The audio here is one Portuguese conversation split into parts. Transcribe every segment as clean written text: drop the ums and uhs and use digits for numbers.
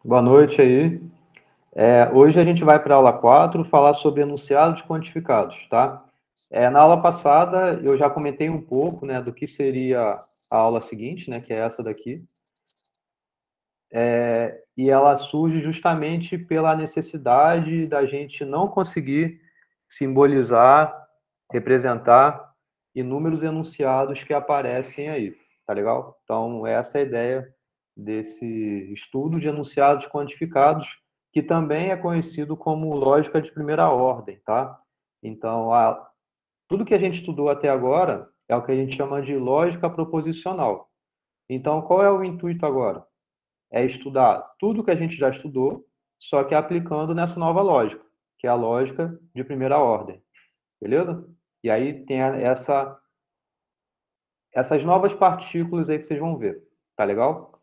Boa noite aí. Hoje a gente vai para a aula 4, falar sobre enunciados quantificados, tá? Na aula passada eu já comentei um pouco, né, do que seria a aula seguinte, né, que é essa daqui. E ela surge justamente pela necessidade da gente não conseguir simbolizar, representar inúmeros enunciados que aparecem aí, tá legal? Então, essa é a ideia desse estudo de enunciados quantificados, que também é conhecido como lógica de primeira ordem, tá? Então, tudo que a gente estudou até agora é o que a gente chama de lógica proposicional. Então, qual é o intuito agora? É estudar tudo que a gente já estudou, só que aplicando nessa nova lógica, que é a lógica de primeira ordem, beleza? E aí tem essas novas partículas aí que vocês vão ver, tá legal?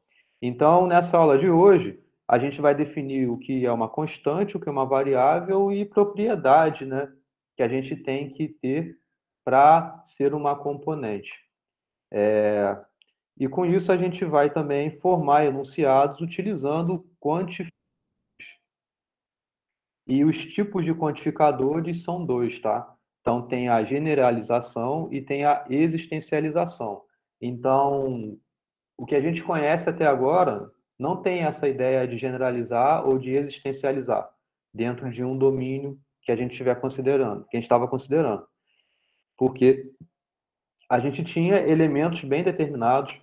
Então, nessa aula de hoje, a gente vai definir o que é uma constante, o que é uma variável e propriedade, né, que a gente tem que ter para ser uma componente. E com isso a gente vai também formar enunciados utilizando quantificações. E os tipos de quantificadores são dois, tá? Então, tem a generalização e tem a existencialização. Então, o que a gente conhece até agora não tem essa ideia de generalizar ou de existencializar dentro de um domínio que a gente estiver considerando, que a gente estava considerando. Porque a gente tinha elementos bem determinados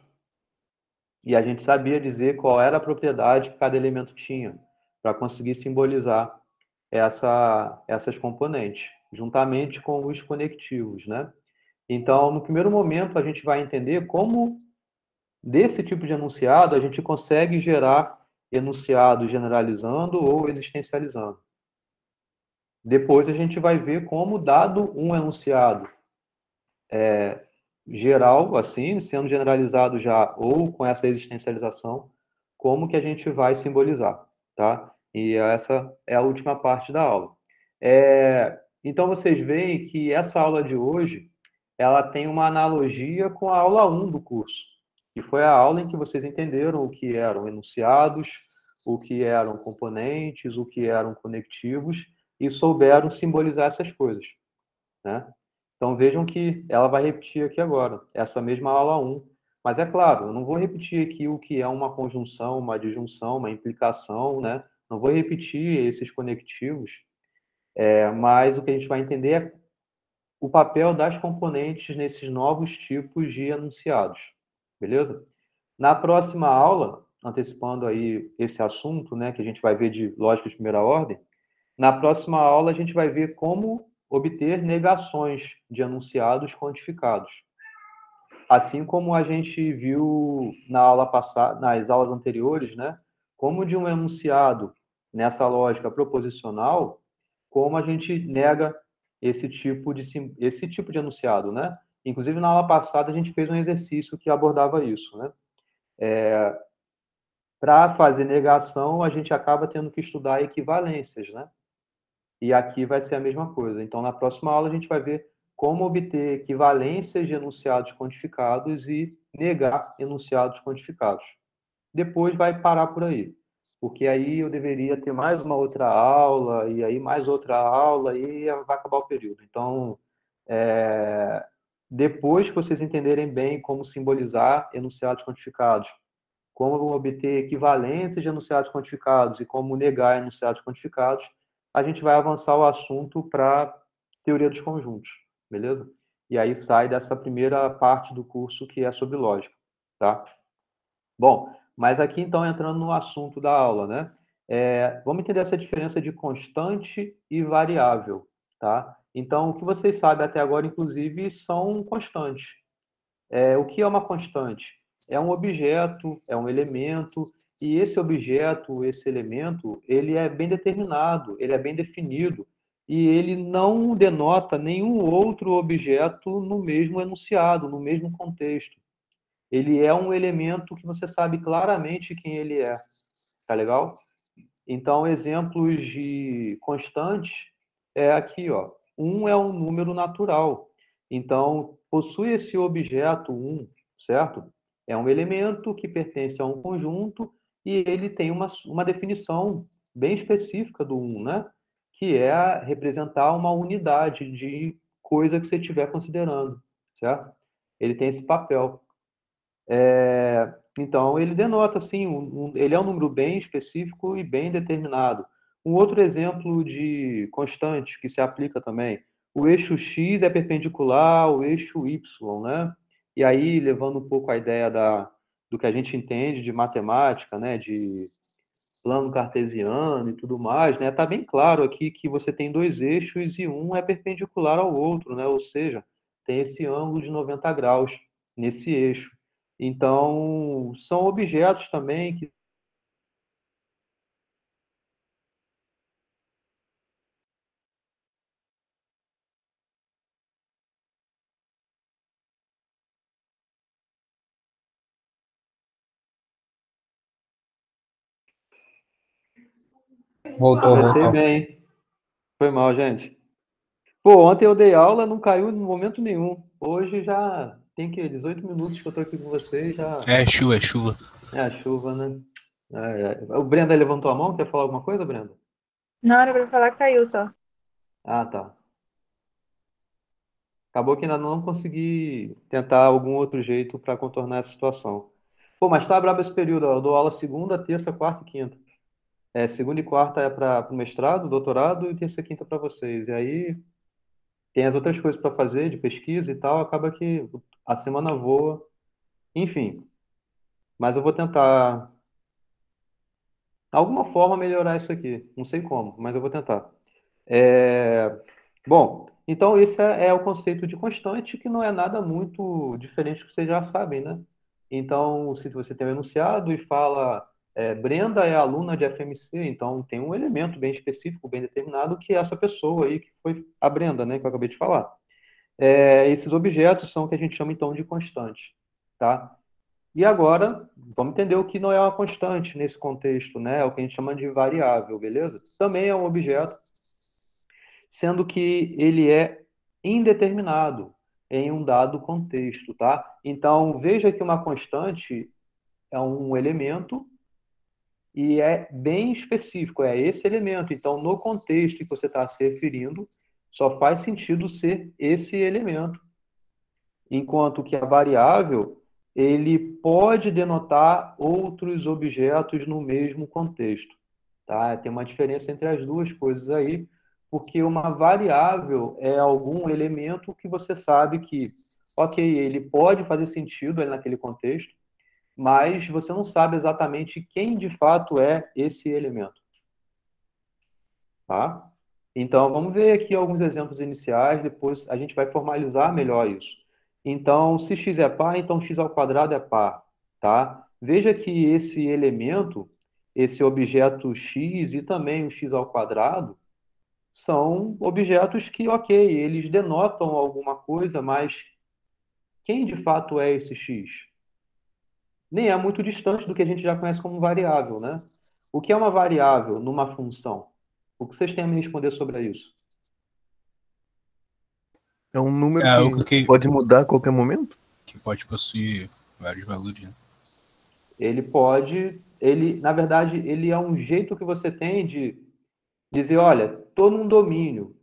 e a gente sabia dizer qual era a propriedade que cada elemento tinha para conseguir simbolizar essas componentes, juntamente com os conectivos, né? Então, no primeiro momento, a gente vai entender como, desse tipo de enunciado, a gente consegue gerar enunciado generalizando ou existencializando. Depois, a gente vai ver como, dado um enunciado geral, assim, sendo generalizado já, ou com essa existencialização, como que a gente vai simbolizar, tá? E essa é a última parte da aula. Então, vocês veem que essa aula de hoje, ela tem uma analogia com a aula 1 do curso, que foi a aula em que vocês entenderam o que eram enunciados, o que eram componentes, o que eram conectivos, e souberam simbolizar essas coisas, né? Então vejam que ela vai repetir aqui agora, essa mesma aula 1. Mas é claro, eu não vou repetir aqui o que é uma conjunção, uma disjunção, uma implicação, né? Não vou repetir esses conectivos, mas o que a gente vai entender é o papel das componentes nesses novos tipos de enunciados, beleza? Na próxima aula, antecipando aí esse assunto, né, que a gente vai ver de lógica de primeira ordem, na próxima aula a gente vai ver como obter negações de enunciados quantificados. Assim como a gente viu na aula passada, nas aulas anteriores, né, como de um enunciado nessa lógica proposicional, como a gente nega esse tipo de enunciado, né? Inclusive na aula passada a gente fez um exercício que abordava isso, né? Para fazer negação, a gente acaba tendo que estudar equivalências, né? E aqui vai ser a mesma coisa. Então, na próxima aula, a gente vai ver como obter equivalências de enunciados quantificados e negar enunciados quantificados. Depois vai parar por aí, porque aí eu deveria ter mais uma outra aula, e aí mais outra aula, e vai acabar o período. Então, depois que vocês entenderem bem como simbolizar enunciados quantificados, como obter equivalências de enunciados quantificados e como negar enunciados quantificados, a gente vai avançar o assunto para teoria dos conjuntos, beleza? E aí sai dessa primeira parte do curso que é sobre lógica, tá? Bom, mas aqui então entrando no assunto da aula, né? Vamos entender essa diferença de constante e variável, tá? Então, o que vocês sabem até agora, inclusive, são constantes. O que é uma constante? É um objeto, é um elemento, e esse objeto, esse elemento, ele é bem determinado, ele é bem definido, e ele não denota nenhum outro objeto no mesmo enunciado, no mesmo contexto. Ele é um elemento que você sabe claramente quem ele é, tá legal? Então, exemplos de constantes é aqui, ó. Um é um número natural. Então, possui esse objeto um, certo? É um elemento que pertence a um conjunto e ele tem uma definição bem específica do 1, né? Que é representar uma unidade de coisa que você estiver considerando, certo? Ele tem esse papel. Então, ele denota, assim, ele é um número bem específico e bem determinado. Um outro exemplo de constante que se aplica também, o eixo x é perpendicular ao eixo y, né? E aí, levando um pouco a ideia do que a gente entende de matemática, né, de plano cartesiano e tudo mais, né? Tá bem claro aqui que você tem dois eixos e um é perpendicular ao outro, né? Ou seja, tem esse ângulo de 90 graus nesse eixo. Então, são objetos também que Voltou, comecei voltou. bem. Foi mal, gente. Pô, ontem eu dei aula, não caiu em momento nenhum. Hoje já tem que 18 minutos que eu tô aqui com vocês, já É chuva, é chuva. é a chuva, né? O Brenda levantou a mão, quer falar alguma coisa, Brenda? Não, era pra falar que caiu só. Ah, tá. Acabou que ainda não consegui tentar algum outro jeito para contornar essa situação. Pô, mas tá brabo esse período, ó. Eu dou aula segunda, terça, quarta e quinta. Segunda e quarta é para o mestrado, doutorado, e terça e quinta para vocês. E aí tem as outras coisas para fazer, de pesquisa e tal, acaba que a semana voa. Enfim, mas eu vou tentar, de alguma forma, melhorar isso aqui. Não sei como, mas eu vou tentar. É, Bom, então esse é o conceito de constante, que não é nada muito diferente do que vocês já sabem, né? Então, se você tem um enunciado e fala Brenda é aluna de FMC, então tem um elemento bem específico, bem determinado, que é essa pessoa aí, que foi a Brenda, né, que eu acabei de falar. Esses objetos são o que a gente chama, então, de constante, tá? E agora, vamos entender o que não é uma constante nesse contexto, né? É o que a gente chama de variável, beleza? Também é um objeto, sendo que ele é indeterminado em um dado contexto, tá? Então, veja que uma constante é um elemento e é bem específico, é esse elemento. Então, no contexto que você está se referindo, só faz sentido ser esse elemento. Enquanto que a variável, ele pode denotar outros objetos no mesmo contexto, tá? Tem uma diferença entre as duas coisas aí, porque uma variável é algum elemento que você sabe que, ok, ele pode fazer sentido ali naquele contexto, mas você não sabe exatamente quem de fato é esse elemento, tá? Então, vamos ver aqui alguns exemplos iniciais, depois a gente vai formalizar melhor isso. Então, se x é par, então x ao quadrado é par, tá? Veja que esse elemento, esse objeto x e também o x ao quadrado, são objetos que, ok, eles denotam alguma coisa, mas quem de fato é esse x? Nem é muito distante do que a gente já conhece como variável, né? O que é uma variável numa função? O que vocês têm a me responder sobre isso? É um É número algo que pode mudar a qualquer momento? que pode possuir vários valores, né? Na verdade, ele é um jeito que você tem de dizer, olha, estou num domínio.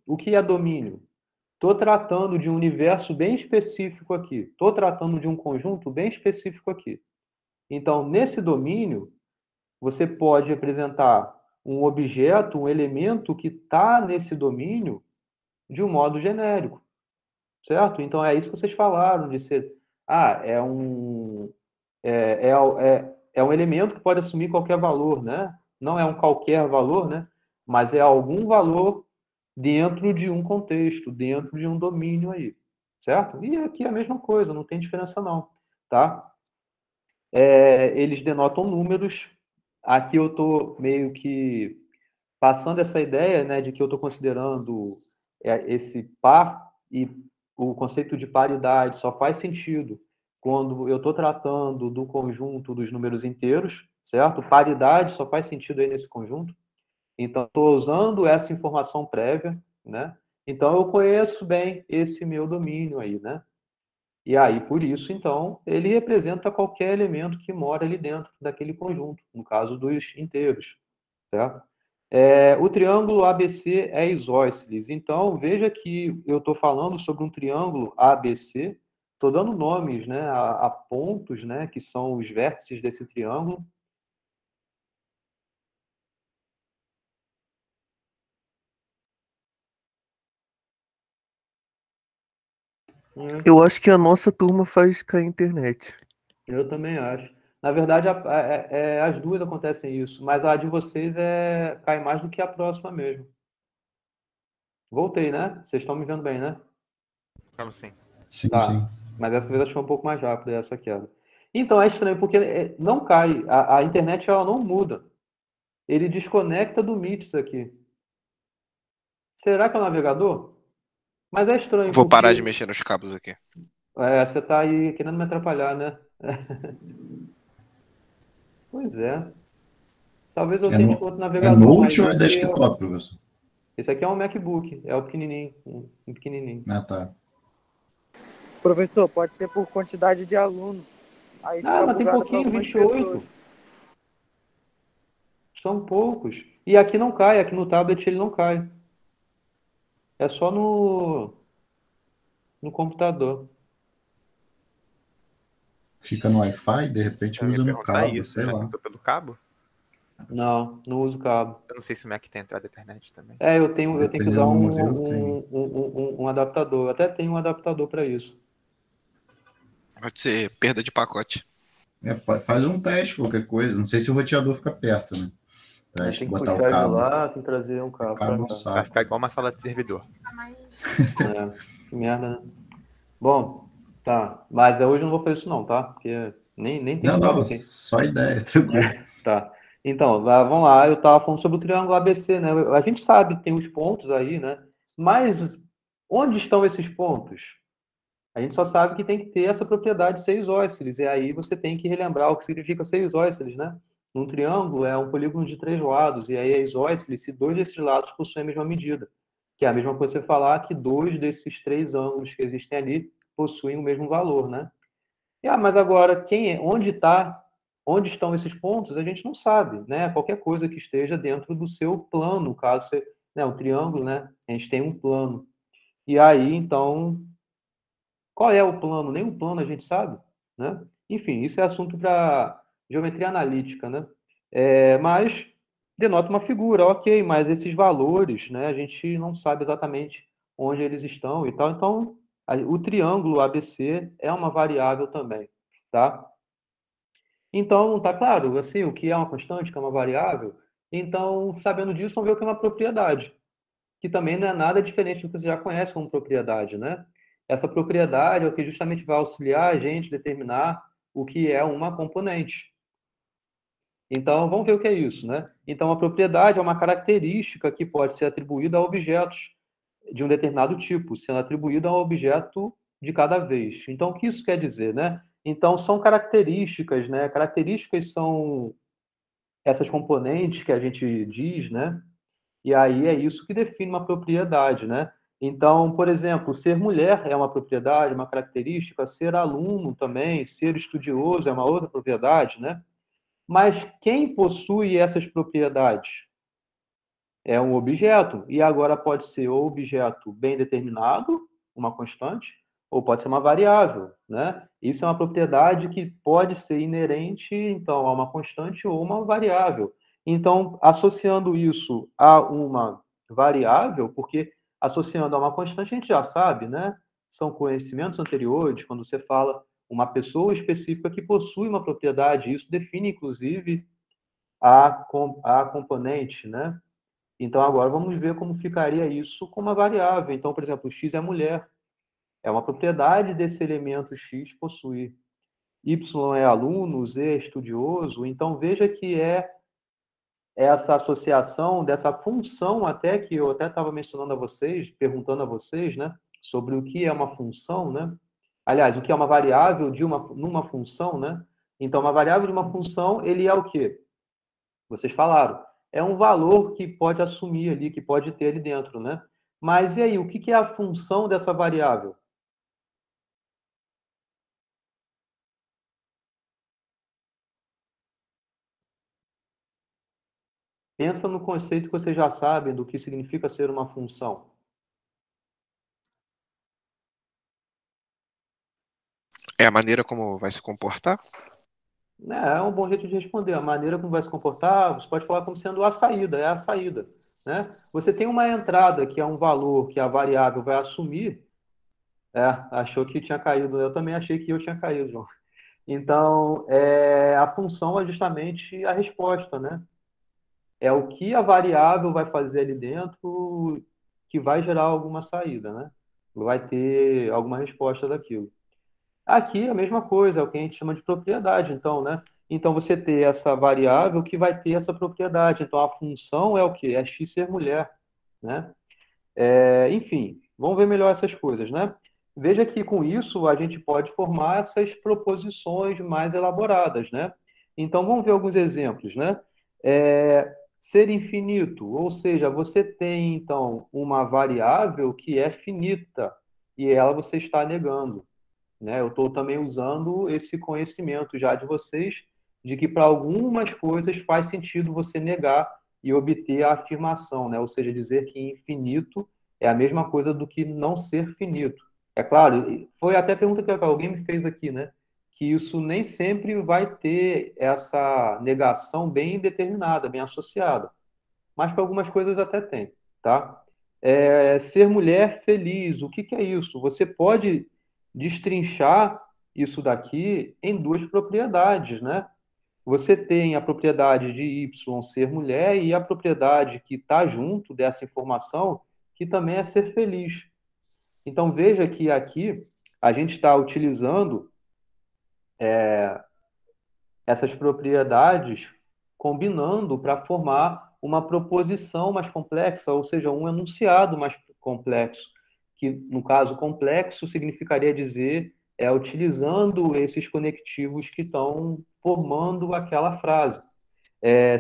O que é domínio? Estou tratando de um universo bem específico aqui. Estou tratando de um conjunto bem específico aqui. Então, nesse domínio, você pode representar um objeto, um elemento que está nesse domínio de um modo genérico, certo? Então, é isso que vocês falaram, de ser, é um elemento que pode assumir qualquer valor, né? Não é um qualquer valor, né? Mas é algum valor dentro de um contexto, dentro de um domínio aí, certo? E aqui é a mesma coisa, não tem diferença não, tá? Eles denotam números. Aqui eu estou meio que passando essa ideia, né, de que eu estou considerando esse par, e o conceito de paridade só faz sentido quando eu estou tratando do conjunto dos números inteiros, certo? Paridade só faz sentido aí nesse conjunto. Então, estou usando essa informação prévia, né? Então, eu conheço bem esse meu domínio aí, né? E aí, por isso, então, ele representa qualquer elemento que mora ali dentro daquele conjunto, no caso dos inteiros, certo? O triângulo ABC é isósceles. Então, veja que eu estou falando sobre um triângulo ABC, estou dando nomes, né, a pontos, né, que são os vértices desse triângulo. Eu acho que a nossa turma faz cair a internet. Eu também acho. Na verdade, as duas acontecem isso, mas a de vocês cai mais do que a próxima mesmo. Voltei, né? Vocês estão me vendo bem, né? Vamos sim. Sim, Tá. sim. Mas essa vez acho que foi um pouco mais rápida essa queda. Então é estranho, porque não cai. A internet ela não muda. Ele desconecta do Meets aqui. Será que é o navegador? Mas é estranho, Vou parar de porque mexer nos cabos aqui. você está aí querendo me atrapalhar, né? Pois é. Talvez eu tente com outro É navegador, mas Note ou é desktop, professor? esse aqui é um MacBook, é o pequenininho, um pequenininho. Ah, tá. Professor, pode ser por quantidade de aluno. Aí fica Mas tem bugado pra pouquinho, algumas 28. pessoas. São poucos. E aqui não cai, aqui no tablet ele não cai. É só no computador. Fica no Wi-Fi, de repente Eu ia usa no perguntar cabo, isso, sei já lá. tentou pelo cabo? Não uso cabo. Eu não sei se o Mac tem entrada internet também. Eu tenho que Dependendo usar do modelo, tem. um adaptador. Até tenho um adaptador para isso. Pode ser perda de pacote. Faz um teste, qualquer coisa. Não sei se o roteador fica perto, né? Pra Tem que botar o puxar ele cabo. lá, tem que trazer um cabo Cabo é um para cá. saco. Vai ficar igual uma sala de servidor. Que merda, né? Bom, tá. Mas hoje eu não vou fazer isso não, tá? Porque nem tem prova Não, aqui. só ideia, tranquilo. Tá. Então, vamos lá. Eu estava falando sobre o triângulo ABC, né? A gente sabe, tem os pontos aí, né? Mas onde estão esses pontos? A gente só sabe que tem que ter essa propriedade ser isósceles. E aí você tem que relembrar o que significa ser isósceles, né? Um triângulo é um polígono de 3 lados. E aí é isósceles se 2 desses lados possuem a mesma medida. Que é a mesma coisa você falar que 2 desses 3 ângulos que existem ali possuem o mesmo valor, né? Mas agora, onde estão esses pontos, a gente não sabe, né? Qualquer coisa que esteja dentro do seu plano, caso você, né, um triângulo, né? A gente tem um plano. E aí, então, qual é o plano? Nem o plano a gente sabe, né? Enfim, isso é assunto para geometria analítica, né? Mas denota uma figura, ok, mas esses valores, né? A gente não sabe exatamente onde eles estão e tal. Então, o triângulo ABC é uma variável também, tá? Então, tá claro, assim, o que é uma constante, o que é uma variável. Então, sabendo disso, vamos ver o que é uma propriedade, que também não é nada diferente do que você já conhece como propriedade, né? Essa propriedade é o que justamente vai auxiliar a gente a determinar o que é uma componente. Então, vamos ver o que é isso, né? Então, a propriedade é uma característica que pode ser atribuída a objetos de um determinado tipo, sendo atribuída a um objeto de cada vez. Então, o que isso quer dizer, né? Então, são características, né? Características são essas componentes que a gente diz, né? E aí é isso que define uma propriedade, né? Então, por exemplo, ser mulher é uma propriedade, uma característica, ser aluno também, ser estudioso é uma outra propriedade, né? Mas quem possui essas propriedades? É um objeto. E agora pode ser o objeto bem determinado, uma constante, ou pode ser uma variável, né? Isso é uma propriedade que pode ser inerente, então, a uma constante ou uma variável. Então, associando isso a uma variável, porque associando a uma constante a gente já sabe, né? São conhecimentos anteriores, quando você fala uma pessoa específica que possui uma propriedade, isso define, inclusive, a componente, né? Então, agora vamos ver como ficaria isso com uma variável. Então, por exemplo, x é mulher. É uma propriedade desse elemento x possuir. Y é aluno, Z é estudioso. Então, veja que é essa associação dessa função até que eu até estava mencionando a vocês, perguntando a vocês, né? Sobre o que é uma função, né? Aliás, o que é uma variável numa função, né? Então, uma variável de uma função, ele é o quê? Vocês falaram. É um valor que pode assumir ali, que pode ter ali dentro, né? Mas e aí, o que é a função dessa variável? Pensa no conceito que vocês já sabem do que significa ser uma função. É a maneira como vai se comportar? É um bom jeito de responder. A maneira como vai se comportar, você pode falar como sendo a saída, é a saída, né? Você tem uma entrada que é um valor que a variável vai assumir. Achou que tinha caído. Eu também achei que eu tinha caído, João. Então, a função é justamente a resposta, né? É o que a variável vai fazer ali dentro que vai gerar alguma saída, né? Vai ter alguma resposta daquilo. Aqui é a mesma coisa, é o que a gente chama de propriedade, então, né? Então você ter essa variável que vai ter essa propriedade. Então a função é o quê? É x ser mulher, né? Enfim, vamos ver melhor essas coisas, né? Veja que com isso a gente pode formar essas proposições mais elaboradas, né? Então vamos ver alguns exemplos, né? Ser infinito, ou seja, você tem então uma variável que é finita e ela você está negando, né? Eu estou também usando esse conhecimento já de vocês de que para algumas coisas faz sentido você negar e obter a afirmação, né? Ou seja, dizer que infinito é a mesma coisa do que não ser finito. É claro, foi até a pergunta que alguém me fez aqui, né? Que isso nem sempre vai ter essa negação bem determinada, bem associada. Mas para algumas coisas até tem, tá? Ser mulher feliz, o que que é isso? Você pode destrinchar isso daqui em duas propriedades, né? Você tem a propriedade de Y ser mulher e a propriedade que está junto dessa informação, que também é ser feliz. Então veja que aqui a gente está utilizando essas propriedades combinando para formar uma proposição mais complexa, ou seja, um enunciado mais complexo, que no caso complexo significaria dizer utilizando esses conectivos que estão formando aquela frase.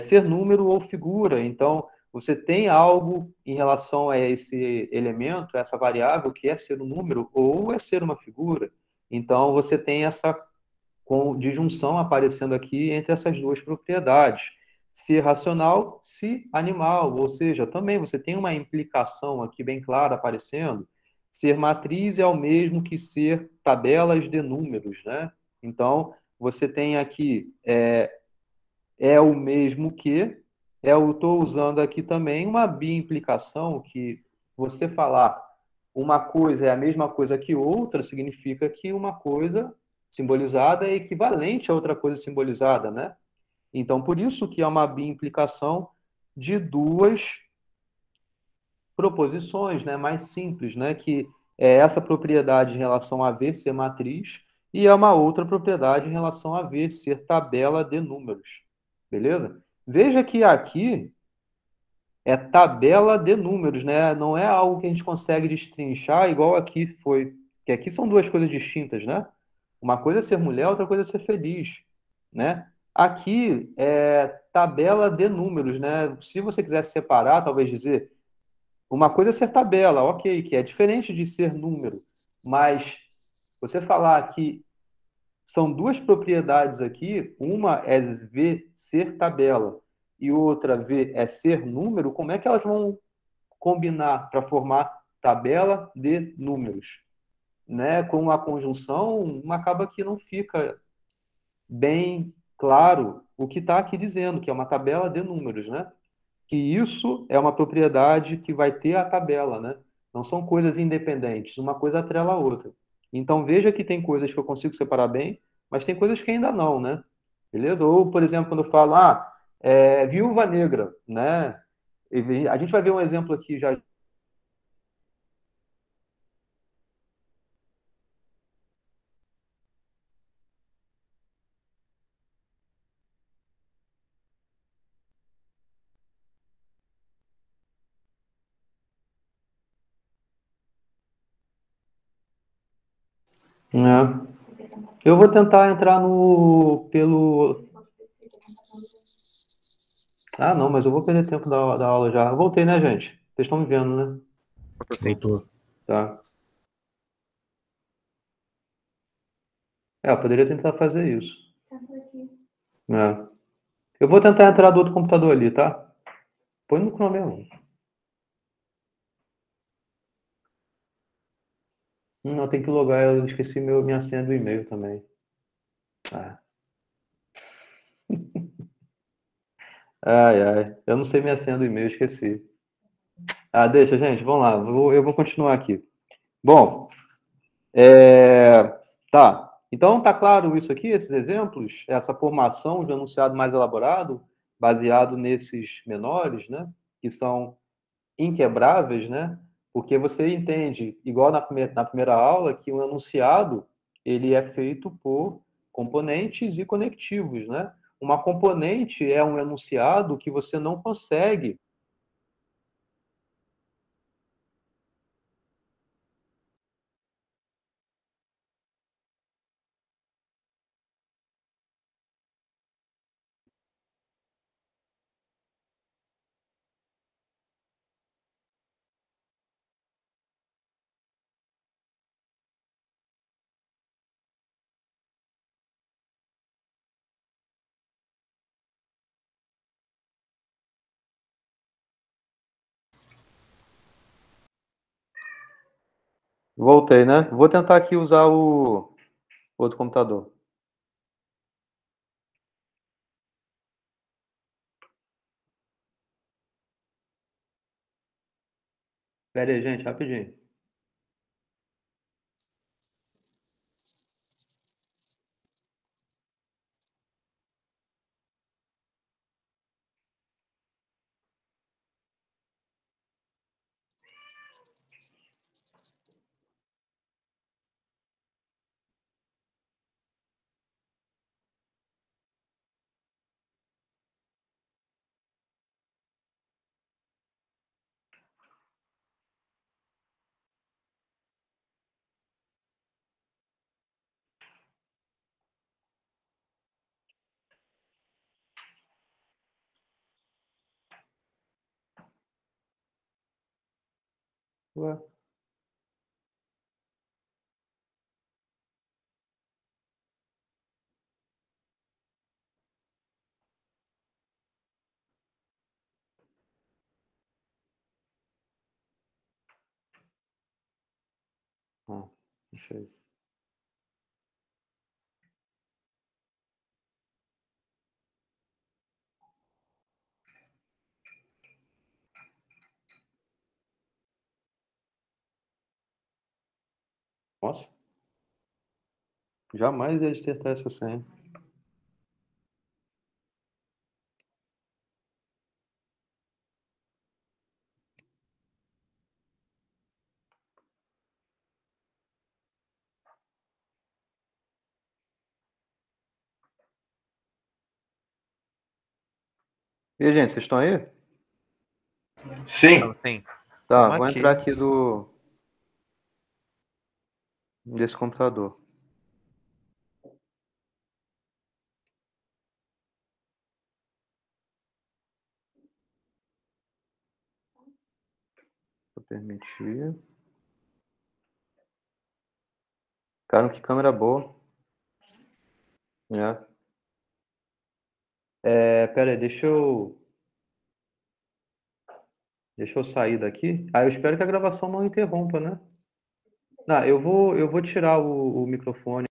Ser número ou figura, então você tem algo em relação a esse elemento, essa variável que é ser um número ou é ser uma figura. Então você tem essa com disjunção aparecendo aqui entre essas duas propriedades. Se racional, se animal, ou seja, também você tem uma implicação aqui bem clara aparecendo. Ser matriz é o mesmo que ser tabelas de números, né? Então, você tem aqui o mesmo que, eu estou usando aqui também uma biimplicação que você falar uma coisa é a mesma coisa que outra, significa que uma coisa simbolizada é equivalente a outra coisa simbolizada, né? Então, por isso que é uma biimplicação de duas proposições, né, mais simples, né, que é essa propriedade em relação a V ser matriz e é uma outra propriedade em relação a V ser tabela de números. Beleza? Veja que aqui é tabela de números, né? Não é algo que a gente consegue destrinchar igual aqui foi, que aqui são duas coisas distintas, né? Uma coisa é ser mulher, outra coisa é ser feliz, né? Aqui é tabela de números, né? Se você quisesse separar, talvez dizer, uma coisa é ser tabela, ok, que é diferente de ser número, mas você falar que são duas propriedades aqui, uma é ver ser tabela e outra ver é ser número, como é que elas vão combinar para formar tabela de números? Né? Com a conjunção, acaba que não fica bem claro o que está aqui dizendo, que é uma tabela de números, né? Que isso é uma propriedade que vai ter a tabela, né? Não são coisas independentes, uma coisa atrela a outra. Então veja que tem coisas que eu consigo separar bem, mas tem coisas que ainda não, né? Beleza? Ou, por exemplo, quando eu falo, viúva negra, né? A gente vai ver um exemplo aqui já. Né? Eu vou tentar entrar pelo. Ah, não, mas eu vou perder tempo da aula já. Eu voltei, né, gente? Vocês estão me vendo, né? Voltou. Tá. Eu poderia tentar fazer isso. Eu vou tentar entrar do outro computador ali, tá? Põe no Chrome mesmo. Não, tem que logar. Eu esqueci minha senha do e-mail também. Ah. Ai, ai. Eu não sei minha senha do e-mail, esqueci. Ah, deixa, gente. Vamos lá. Eu vou continuar aqui. Bom, tá. Então, tá claro isso aqui, esses exemplos? Essa formação de enunciado mais elaborado, baseado nesses menores, né? Que são inquebráveis, né? Porque você entende, igual na primeira aula, que o enunciado ele é feito por componentes e conectivos, né? Uma componente é um enunciado que você não consegue. Voltei, né? Vou tentar aqui usar o outro computador. Pera aí, gente, rapidinho. Ué. Deixa aí. Posso? Jamais ia testar essa senha. E aí, gente, vocês estão aí? Sim. Então, sim. Tá, Tamo vou aqui. entrar aqui desse computador. Vou permitir. Cara, que câmera boa. Pera aí, deixa eu sair daqui. Eu espero que a gravação não interrompa, né? Não, eu vou tirar o microfone.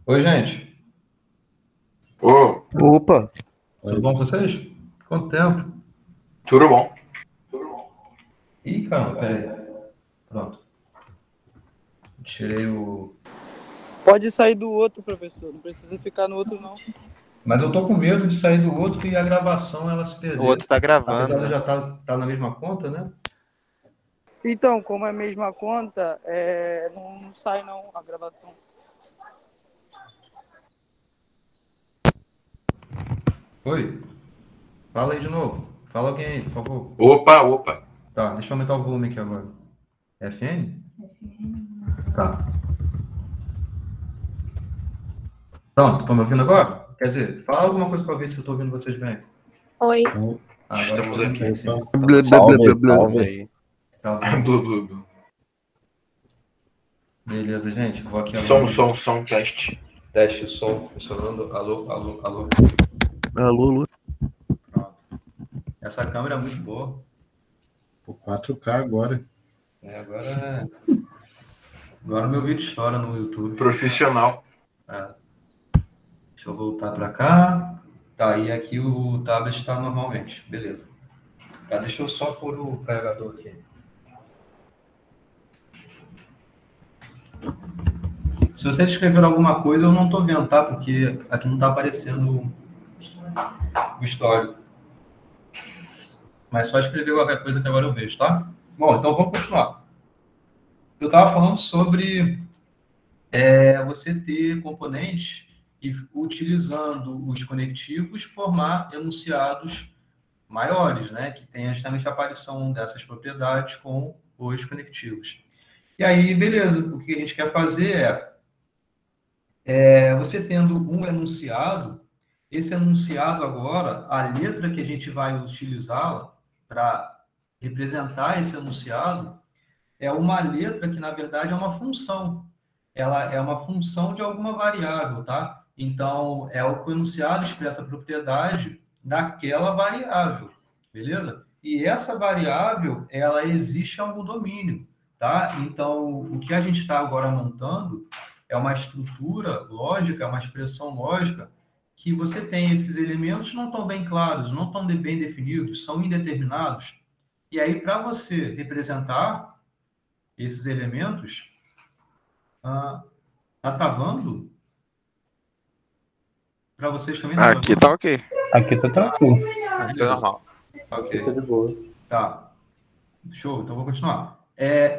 Oi, gente. Ô, Opa, Tudo bom com vocês? Quanto tempo? tudo bom. Ih, caramba, peraí. Pronto. Tirei o... Pode sair do outro, professor. Não precisa ficar no outro, não. Mas eu tô com medo de sair do outro e a gravação ela se perder. O outro tá gravando. Apesar de né? já tá na mesma conta, né? Então, como é a mesma conta, não sai não a gravação. Oi? Fala aí de novo. Fala alguém aí, por favor. Opa. Tá, deixa eu aumentar o volume aqui agora. FN? Tá. Pronto, estão me ouvindo agora? Quer dizer, fala alguma coisa para ver se eu estou ouvindo vocês bem. Oi. Então, Estamos aqui. opa, Blá, blá, blá, Salve, blá, blá. salve. Tá bom. Blu, blu, blu. Beleza, gente. Vou aqui Som, teste. Teste som funcionando. Alô, alô, alô. Alô, alô. Pronto. Essa câmera é muito boa. pô, 4K agora. Agora o meu vídeo estoura no YouTube. Profissional. É. Deixa eu voltar para cá. Tá, e aqui o tablet está normalmente. Beleza. Tá, deixa eu só pôr o carregador aqui. Se vocês escreveram alguma coisa, eu não estou vendo, tá? Porque aqui não está aparecendo o histórico. Mas só escrever qualquer coisa que agora eu vejo, tá? Bom, então vamos continuar. Eu estava falando sobre você ter componentes e, utilizando os conectivos, formar enunciados maiores, né? Que tenha justamente a aparição dessas propriedades com os conectivos. E aí, beleza, o que a gente quer fazer você tendo um enunciado, esse enunciado agora, a letra que a gente vai utilizá-la para representar esse enunciado é uma letra que, na verdade, é uma função. Ela é uma função de alguma variável, tá? Então, é o que o enunciado expressa a propriedade daquela variável, beleza? E essa variável, ela existe em algum domínio, tá? Então, o que a gente está agora montando é uma estrutura lógica, uma expressão lógica, que você tem esses elementos não estão bem claros, não estão bem definidos, são indeterminados. E aí, para você representar esses elementos, tá travando? Para vocês também? Aqui tá ok. Aqui tá tranquilo. Aqui é normal. Ok. Tá de boa. Tá. Show, então vou continuar.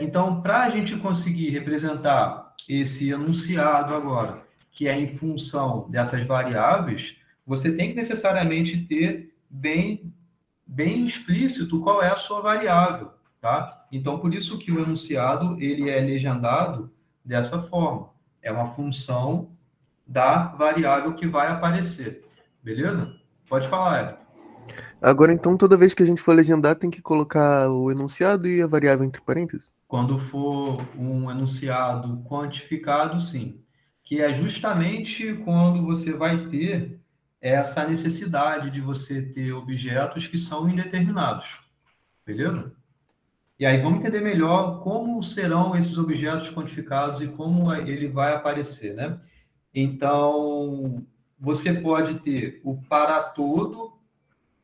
Então, para a gente conseguir representar esse enunciado agora, que é em função dessas variáveis, você tem que necessariamente ter bem explícito qual é a sua variável, tá? Então, por isso que o enunciado ele é legendado dessa forma. É uma função da variável que vai aparecer. Beleza? Pode falar, Eric. Agora, então, toda vez que a gente for legendar, tem que colocar o enunciado e a variável entre parênteses? Quando for um enunciado quantificado, sim. Que é justamente quando você vai ter essa necessidade de você ter objetos que são indeterminados. Beleza? E aí vamos entender melhor como serão esses objetos quantificados e como ele vai aparecer, né? Então, você pode ter o para todo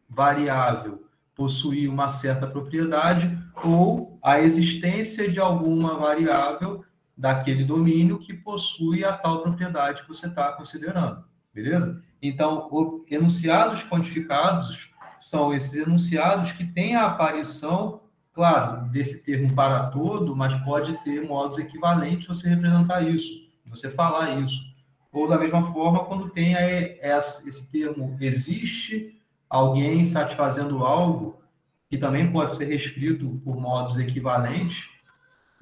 variável possuir uma certa propriedade ou a existência de alguma variável daquele domínio que possui a tal propriedade que você está considerando, beleza? Então, enunciados quantificados são esses enunciados que têm a aparição, claro, desse termo para todo, mas pode ter modos equivalentes de você representar isso, de você falar isso. Ou da mesma forma, quando tem esse termo existe alguém satisfazendo algo, que também pode ser reescrito por modos equivalentes,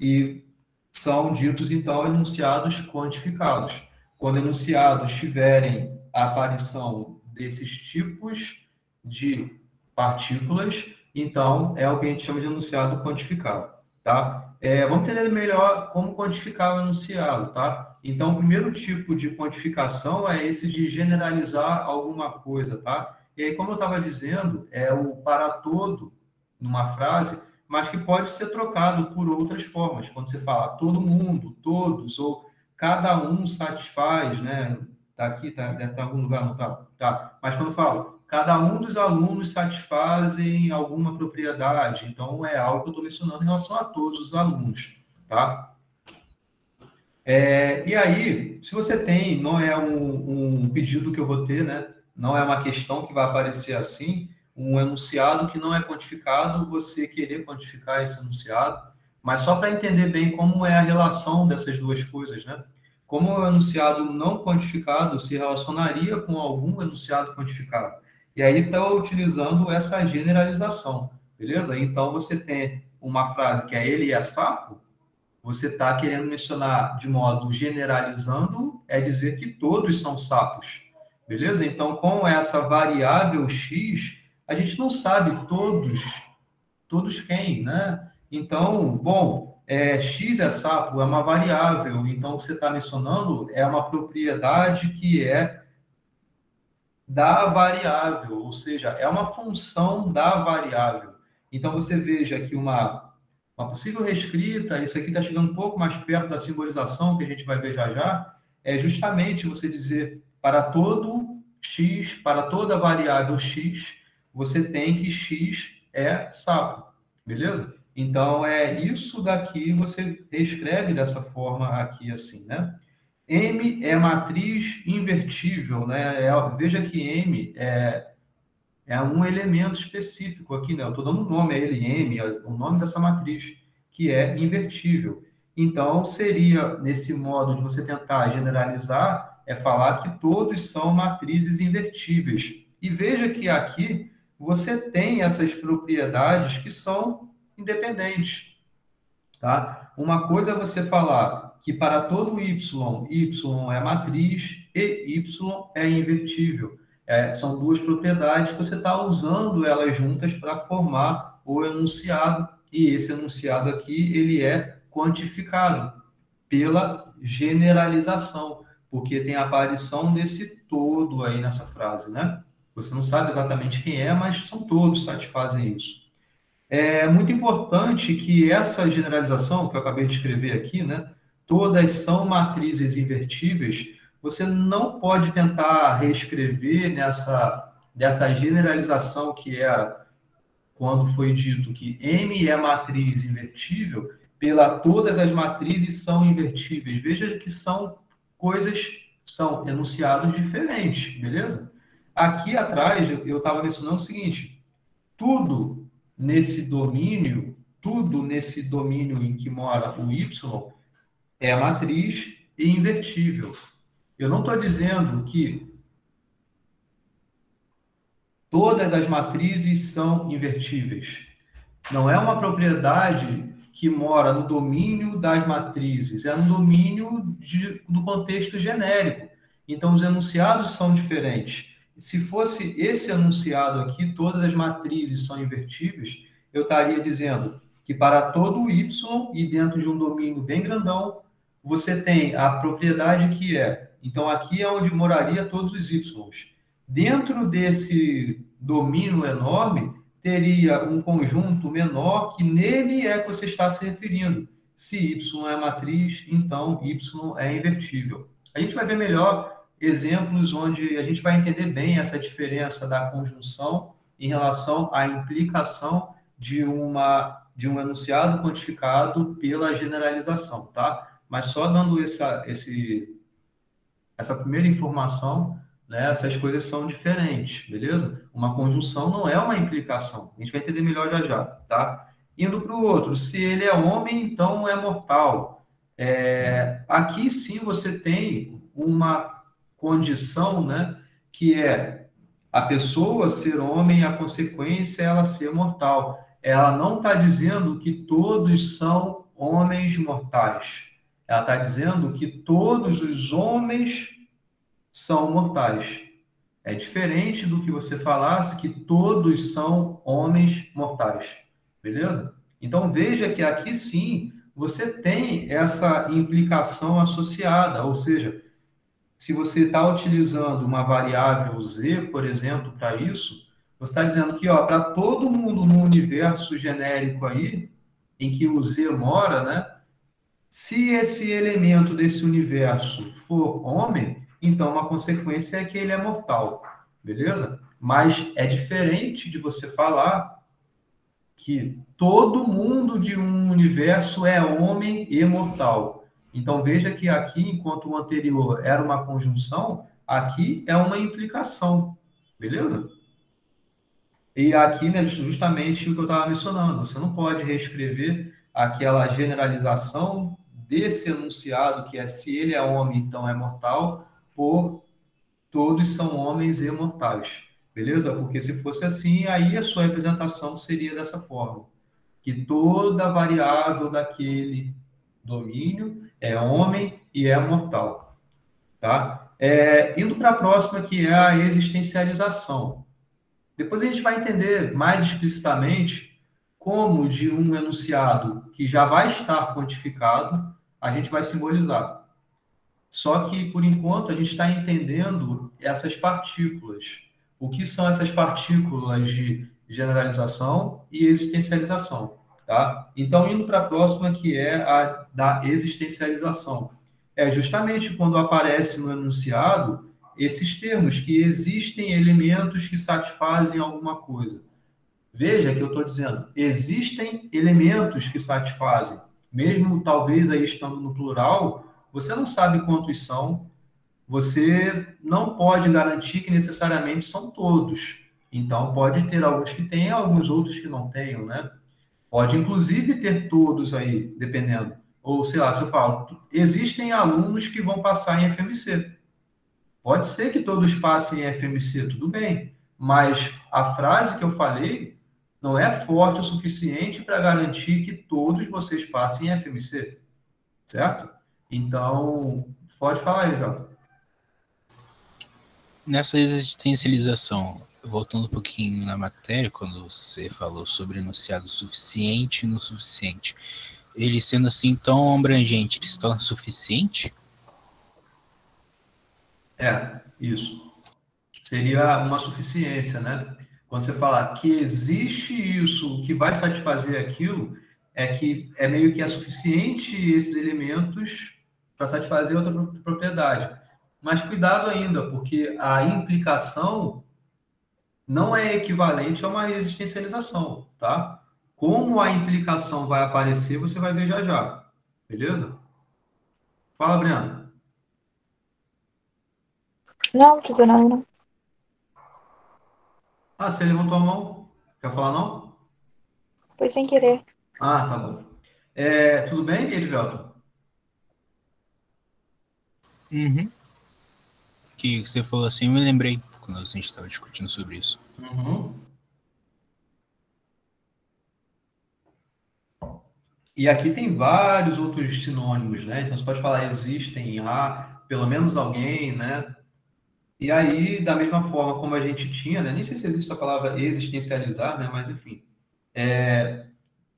e são ditos, então, enunciados quantificados. Quando enunciados tiverem a aparição desses tipos de partículas, então é o que a gente chama de enunciado quantificado, tá? Vamos entender melhor como quantificar o enunciado, tá? Então, o primeiro tipo de quantificação é esse de generalizar alguma coisa, tá? E aí, como eu estava dizendo, é o para todo numa frase, mas que pode ser trocado por outras formas. Quando você fala todo mundo, todos, ou cada um satisfaz, né? Tá aqui, deve estar em algum lugar, não tá? Tá. Mas quando eu falo cada um dos alunos satisfazem alguma propriedade, então é algo que eu estou mencionando em relação a todos os alunos, tá? E aí, se você tem, não é um pedido que eu vou ter, né? Não é uma questão que vai aparecer assim, um enunciado que não é quantificado, você querer quantificar esse enunciado, mas só para entender bem como é a relação dessas duas coisas, né? Como o enunciado não quantificado se relacionaria com algum enunciado quantificado. E aí está utilizando essa generalização, beleza? Então, você tem uma frase que é ele é sapo, você está querendo mencionar de modo generalizando, é dizer que todos são sapos, beleza? Então, com essa variável x, a gente não sabe todos quem, né? Então, bom, X é sapo, é uma variável, então o que você está mencionando é uma propriedade que é da variável, ou seja, é uma função da variável. Então, você veja que uma possível reescrita, isso aqui está chegando um pouco mais perto da simbolização, que a gente vai ver já já, é justamente você dizer para todo x, para toda variável x, você tem que x é sapo, beleza? Então, isso daqui você reescreve dessa forma aqui, assim, né? M é matriz invertível, né? Veja que M é um elemento específico aqui, né? Eu estou dando um nome a ele, M, o nome dessa matriz, que é invertível. Então, seria, nesse modo de você tentar generalizar, falar que todos são matrizes invertíveis. E veja que aqui você tem essas propriedades que são independentes. Tá? Uma coisa é você falar que para todo y é matriz e y é invertível. São duas propriedades que você está usando elas juntas para formar o enunciado, e esse enunciado aqui ele é quantificado pela generalização, porque tem a aparição desse todo aí nessa frase, né? Você não sabe exatamente quem é, mas são todos que satisfazem isso. É muito importante que essa generalização que eu acabei de escrever aqui, né, todas são matrizes invertíveis, você não pode tentar reescrever dessa generalização que era quando foi dito que M é matriz invertível, pela todas as matrizes são invertíveis. Veja que são enunciados diferentes, beleza? Aqui atrás eu estava mencionando o seguinte, tudo nesse domínio em que mora o y é matriz e invertível. Eu não estou dizendo que todas as matrizes são invertíveis. Não é uma propriedade que mora no domínio das matrizes, é no domínio do contexto genérico. Então, os enunciados são diferentes. Se fosse esse enunciado aqui, todas as matrizes são invertíveis, eu estaria dizendo que para todo y, e dentro de um domínio bem grandão, você tem a propriedade que é. Então, aqui é onde moraria todos os y. Dentro desse domínio enorme, teria um conjunto menor que nele é que você está se referindo. Se y é matriz, então y é invertível. A gente vai ver melhor exemplos onde a gente vai entender bem essa diferença da conjunção em relação à implicação de um enunciado quantificado pela generalização, tá? Mas só dando essa primeira informação, né, essas coisas são diferentes, beleza? Uma conjunção não é uma implicação. A gente vai entender melhor já já, tá? Indo para o outro, se ele é homem, então é mortal. Aqui sim você tem uma condição, né, que é a pessoa ser homem e a consequência é ela ser mortal. Ela não está dizendo que todos são homens mortais. Ela está dizendo que todos os homens são mortais. É diferente do que você falasse que todos são homens mortais. Beleza? Então, veja que aqui sim, você tem essa implicação associada, ou seja, se você está utilizando uma variável z, por exemplo, para isso, você está dizendo que para todo mundo no universo genérico aí, em que o z mora, né, se esse elemento desse universo for homem, então uma consequência é que ele é mortal, beleza? Mas é diferente de você falar que todo mundo de um universo é homem e mortal. Então veja que aqui, enquanto o anterior era uma conjunção, aqui é uma implicação, beleza? E aqui, né, justamente o que eu estava mencionando, você não pode reescrever aquela generalização desse enunciado, que é se ele é homem, então é mortal, por todos são homens e mortais, beleza? Porque se fosse assim, aí a sua representação seria dessa forma, que toda variável daquele domínio é homem e é mortal, tá? Indo para a próxima, que é a existencialização. Depois a gente vai entender mais explicitamente como de um enunciado que já vai estar quantificado, a gente vai simbolizar. Só que, por enquanto, a gente está entendendo essas partículas. O que são essas partículas de generalização e existencialização, tá? Então, indo para a próxima, que é a da existencialização. É justamente quando aparece no enunciado esses termos, que existem elementos que satisfazem alguma coisa. Veja que eu estou dizendo, existem elementos que satisfazem. Mesmo talvez aí estando no plural, você não sabe quantos são, você não pode garantir que necessariamente são todos. Então, pode ter alguns que tenham, alguns outros que não tenham, né? Pode, inclusive, ter todos aí, dependendo. Ou, sei lá, se eu falo, existem alunos que vão passar em FMC. Pode ser que todos passem em FMC, tudo bem. Mas a frase que eu falei não é forte o suficiente para garantir que todos vocês passem em FMC. Certo? Então, pode falar aí, Jota. Nessa existencialização, voltando um pouquinho na matéria, quando você falou sobre enunciado suficiente e no suficiente, ele sendo assim tão abrangente, ele se torna suficiente? Isso. Seria uma suficiência, né? Quando você fala que existe isso, que vai satisfazer aquilo, é que é meio que é suficiente esses elementos para satisfazer outra propriedade. Mas cuidado ainda, porque a implicação não é equivalente a uma existencialização, tá? Como a implicação vai aparecer, você vai ver já já. Beleza? Fala, Breno. Não, precisa não. Ah, você levantou a mão? Quer falar não? Foi sem querer. Ah, tá bom. Tudo bem, Edvelton? Uhum. Que você falou assim, eu me lembrei quando a gente estava discutindo sobre isso. Uhum. E aqui tem vários outros sinônimos, né? Então você pode falar existem, há, pelo menos alguém, né? E aí, da mesma forma como a gente tinha, né? Nem sei se existe essa palavra existencializar, né? Mas enfim,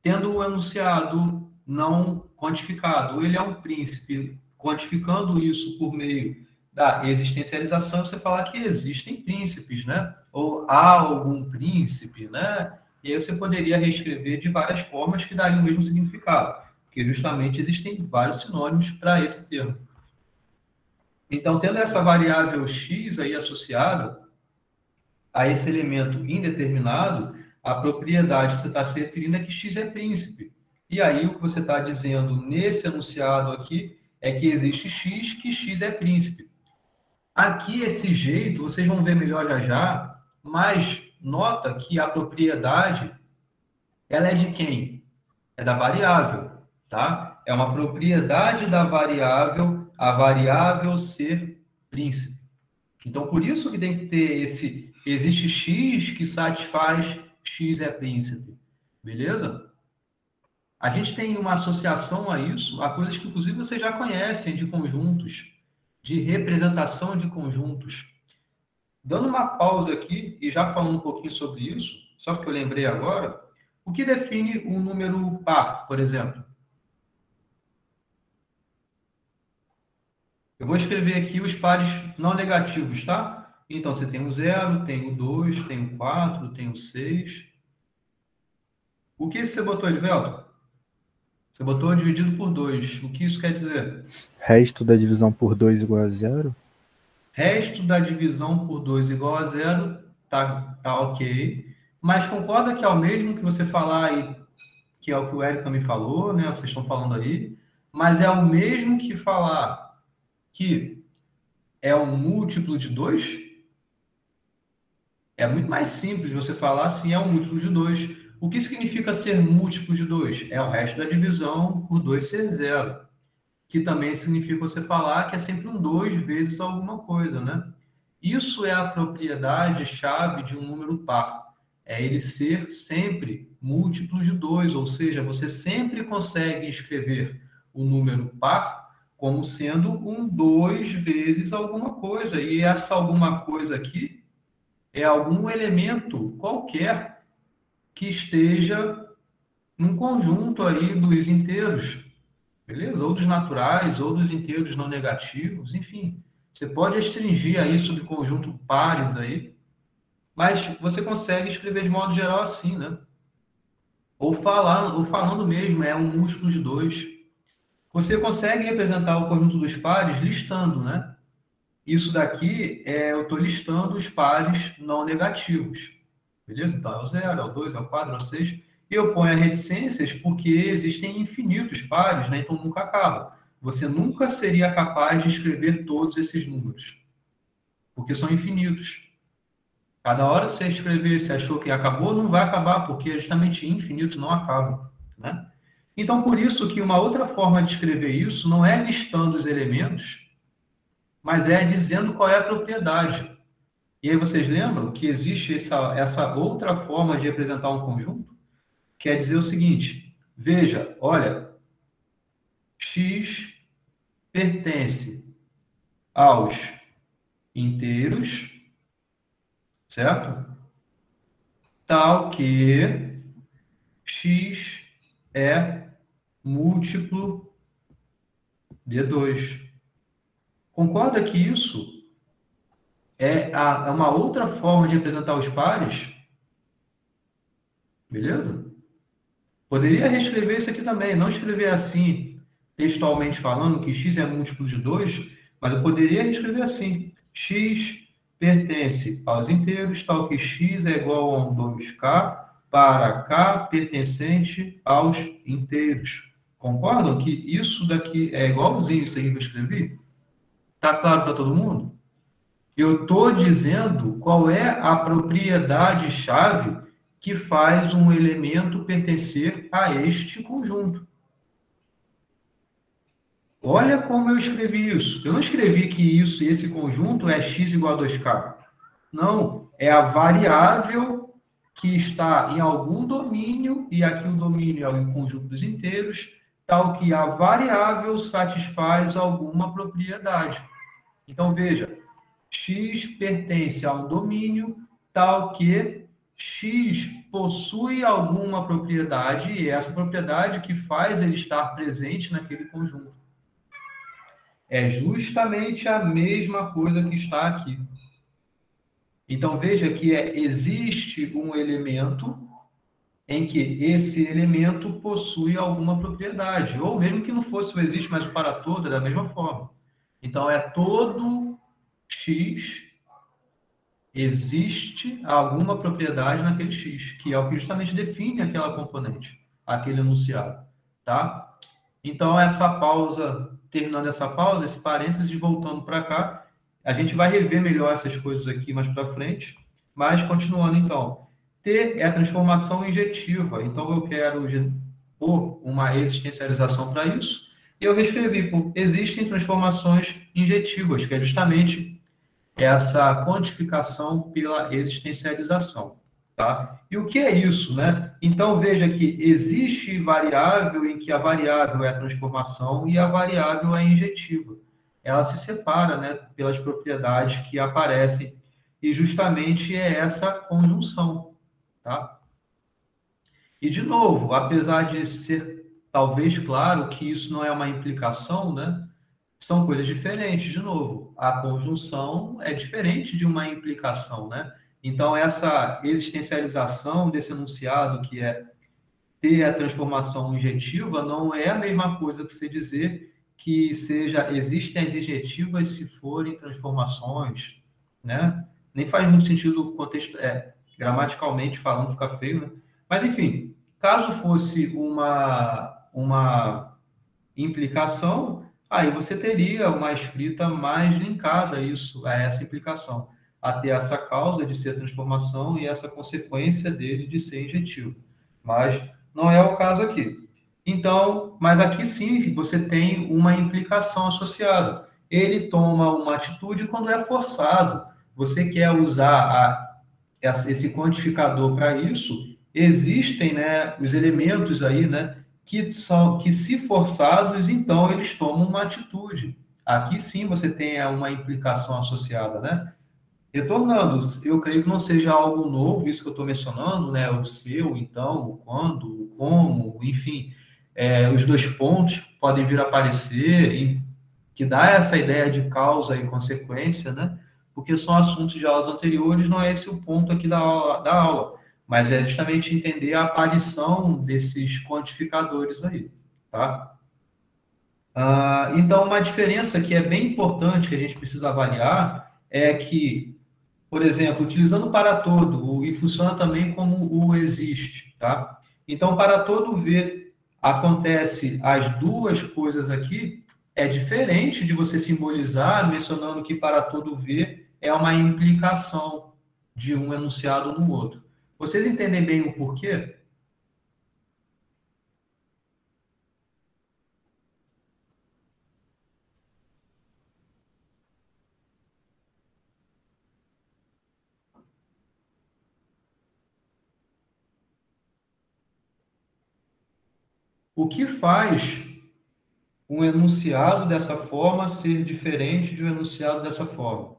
tendo o enunciado não quantificado, ele é um príncipe, quantificando isso por meio da existencialização, você falar que existem príncipes, né? Ou há algum príncipe, né? E aí você poderia reescrever de várias formas que dariam o mesmo significado, porque justamente existem vários sinônimos para esse termo. Então, tendo essa variável x aí associada a esse elemento indeterminado, a propriedade que você está se referindo é que x é príncipe. E aí o que você está dizendo nesse enunciado aqui é que existe x, que x é príncipe. Aqui, esse jeito, vocês vão ver melhor já já, mas nota que a propriedade, ela é de quem? É da variável, tá? É uma propriedade da variável, a variável ser príncipe. Então, por isso que tem que ter existe x que satisfaz x é príncipe. Beleza? A gente tem uma associação a isso, a coisas que, inclusive, vocês já conhecem de conjuntos, de representação de conjuntos. Dando uma pausa aqui e já falando um pouquinho sobre isso, só porque eu lembrei agora, o que define um número par, por exemplo? Eu vou escrever aqui os pares não negativos, tá? Então, você tem o 0, tem o 2, tem o 4, tem o 6. O que você botou, Edvelton? Você botou dividido por 2. O que isso quer dizer? Resto da divisão por 2 igual a 0? Resto da divisão por 2 igual a 0, tá ok. Mas concorda que é o mesmo que você falar aí, que é o que o Érico me falou, né? Vocês estão falando aí. Mas é o mesmo que falar que é um múltiplo de 2? É muito mais simples você falar assim, é um múltiplo de 2. O que significa ser múltiplo de 2? É o resto da divisão por 2 ser 0. Que também significa você falar que é sempre um 2 vezes alguma coisa, né? Isso é a propriedade-chave de um número par. É ele ser sempre múltiplo de 2, ou seja, você sempre consegue escrever o número par como sendo um 2 vezes alguma coisa. E essa alguma coisa aqui é algum elemento qualquer que esteja num conjunto aí dos inteiros, beleza? Ou dos naturais, ou dos inteiros não negativos, enfim. Você pode restringir aí subconjunto pares aí, mas você consegue escrever de modo geral assim, né? Ou falando mesmo, é um múltiplo de 2. Você consegue representar o conjunto dos pares listando, né? Isso daqui, eu estou listando os pares não negativos. Beleza? Então, é o 0, é o 2, é o 4, é o 6. E eu ponho as reticências porque existem infinitos pares, né? Então nunca acaba. Você nunca seria capaz de escrever todos esses números, porque são infinitos. Cada hora que você escrever, se achou que acabou, não vai acabar, porque é justamente infinito, não acaba, né? Então, por isso que uma outra forma de escrever isso não é listando os elementos, mas é dizendo qual é a propriedade. E aí vocês lembram que existe essa outra forma de representar um conjunto? Que é dizer o seguinte, veja, olha, X pertence aos inteiros, certo? Tal que X é múltiplo de 2. Concorda que isso é uma outra forma de representar os pares? Beleza? Poderia reescrever isso aqui também, não escrever assim, textualmente falando, que x é múltiplo de 2, mas eu poderia reescrever assim. X pertence aos inteiros, tal que x é igual a um 2k para k pertencente aos inteiros. Concordam que isso daqui é igualzinho isso aqui que eu escrevi? Está claro para todo mundo? Eu estou dizendo qual é a propriedade-chave que faz um elemento pertencer a este conjunto. Olha como eu escrevi isso. Eu não escrevi que esse conjunto é x igual a 2k. Não, é a variável que está em algum domínio, e aqui o domínio é o conjunto dos inteiros, tal que a variável satisfaz alguma propriedade. Então, veja, x pertence a um domínio tal que x possui alguma propriedade, e é essa propriedade que faz ele estar presente naquele conjunto. É justamente a mesma coisa que está aqui. Então, veja que existe um elemento em que esse elemento possui alguma propriedade, ou mesmo que não fosse o existe, mas o para todo é da mesma forma. Então, é todo x existe alguma propriedade naquele x, que é o que justamente define aquela componente, aquele enunciado, tá? Então, essa pausa, terminando essa pausa, esse parênteses, voltando para cá, a gente vai rever melhor essas coisas aqui mais para frente, mas continuando então. T é a transformação injetiva, então eu quero pôr uma existencialização para isso, e eu reescrevi por existem transformações injetivas, que é justamente essa quantificação pela existencialização, tá? E o que é isso, né? Então, veja que existe variável em que a variável é a transformação e a variável é injetiva. Ela se separa, né, pelas propriedades que aparecem, e justamente é essa conjunção, tá? E, de novo, apesar de ser talvez claro que isso não é uma implicação, né? São coisas diferentes, de novo. A conjunção é diferente de uma implicação, né? Então, essa existencialização desse enunciado, que é ter a transformação injetiva, não é a mesma coisa que você dizer que existem as injetivas se forem transformações, né? Nem faz muito sentido o contexto, gramaticalmente falando, fica feio, né? Mas, enfim, caso fosse uma implicação, aí você teria uma escrita mais linkada a essa implicação, a ter essa causa de ser transformação e essa consequência dele de ser injetivo. Mas não é o caso aqui. Então, mas aqui sim você tem uma implicação associada. Ele toma uma atitude quando é forçado. Você quer usar esse quantificador para isso, existem, né, os elementos aí, né, que se forçados, então eles tomam uma atitude. Aqui sim você tem uma implicação associada, né? Retornando, eu creio que não seja algo novo, isso que eu estou mencionando, né? O seu, então, o quando, o como, enfim, os dois pontos podem vir a aparecer, e que dá essa ideia de causa e consequência, né? Porque são assuntos de aulas anteriores, não é esse o ponto aqui da aula, mas é justamente entender a aparição desses quantificadores aí, tá? Então, uma diferença que é bem importante, que a gente precisa avaliar, é que, por exemplo, utilizando o para todo, e funciona também como o existe, tá? Então, para todo V acontece as duas coisas aqui, é diferente de você simbolizar mencionando que para todo V é uma implicação de um enunciado no outro. Vocês entendem bem o porquê? O que faz um enunciado dessa forma ser diferente de um enunciado dessa forma?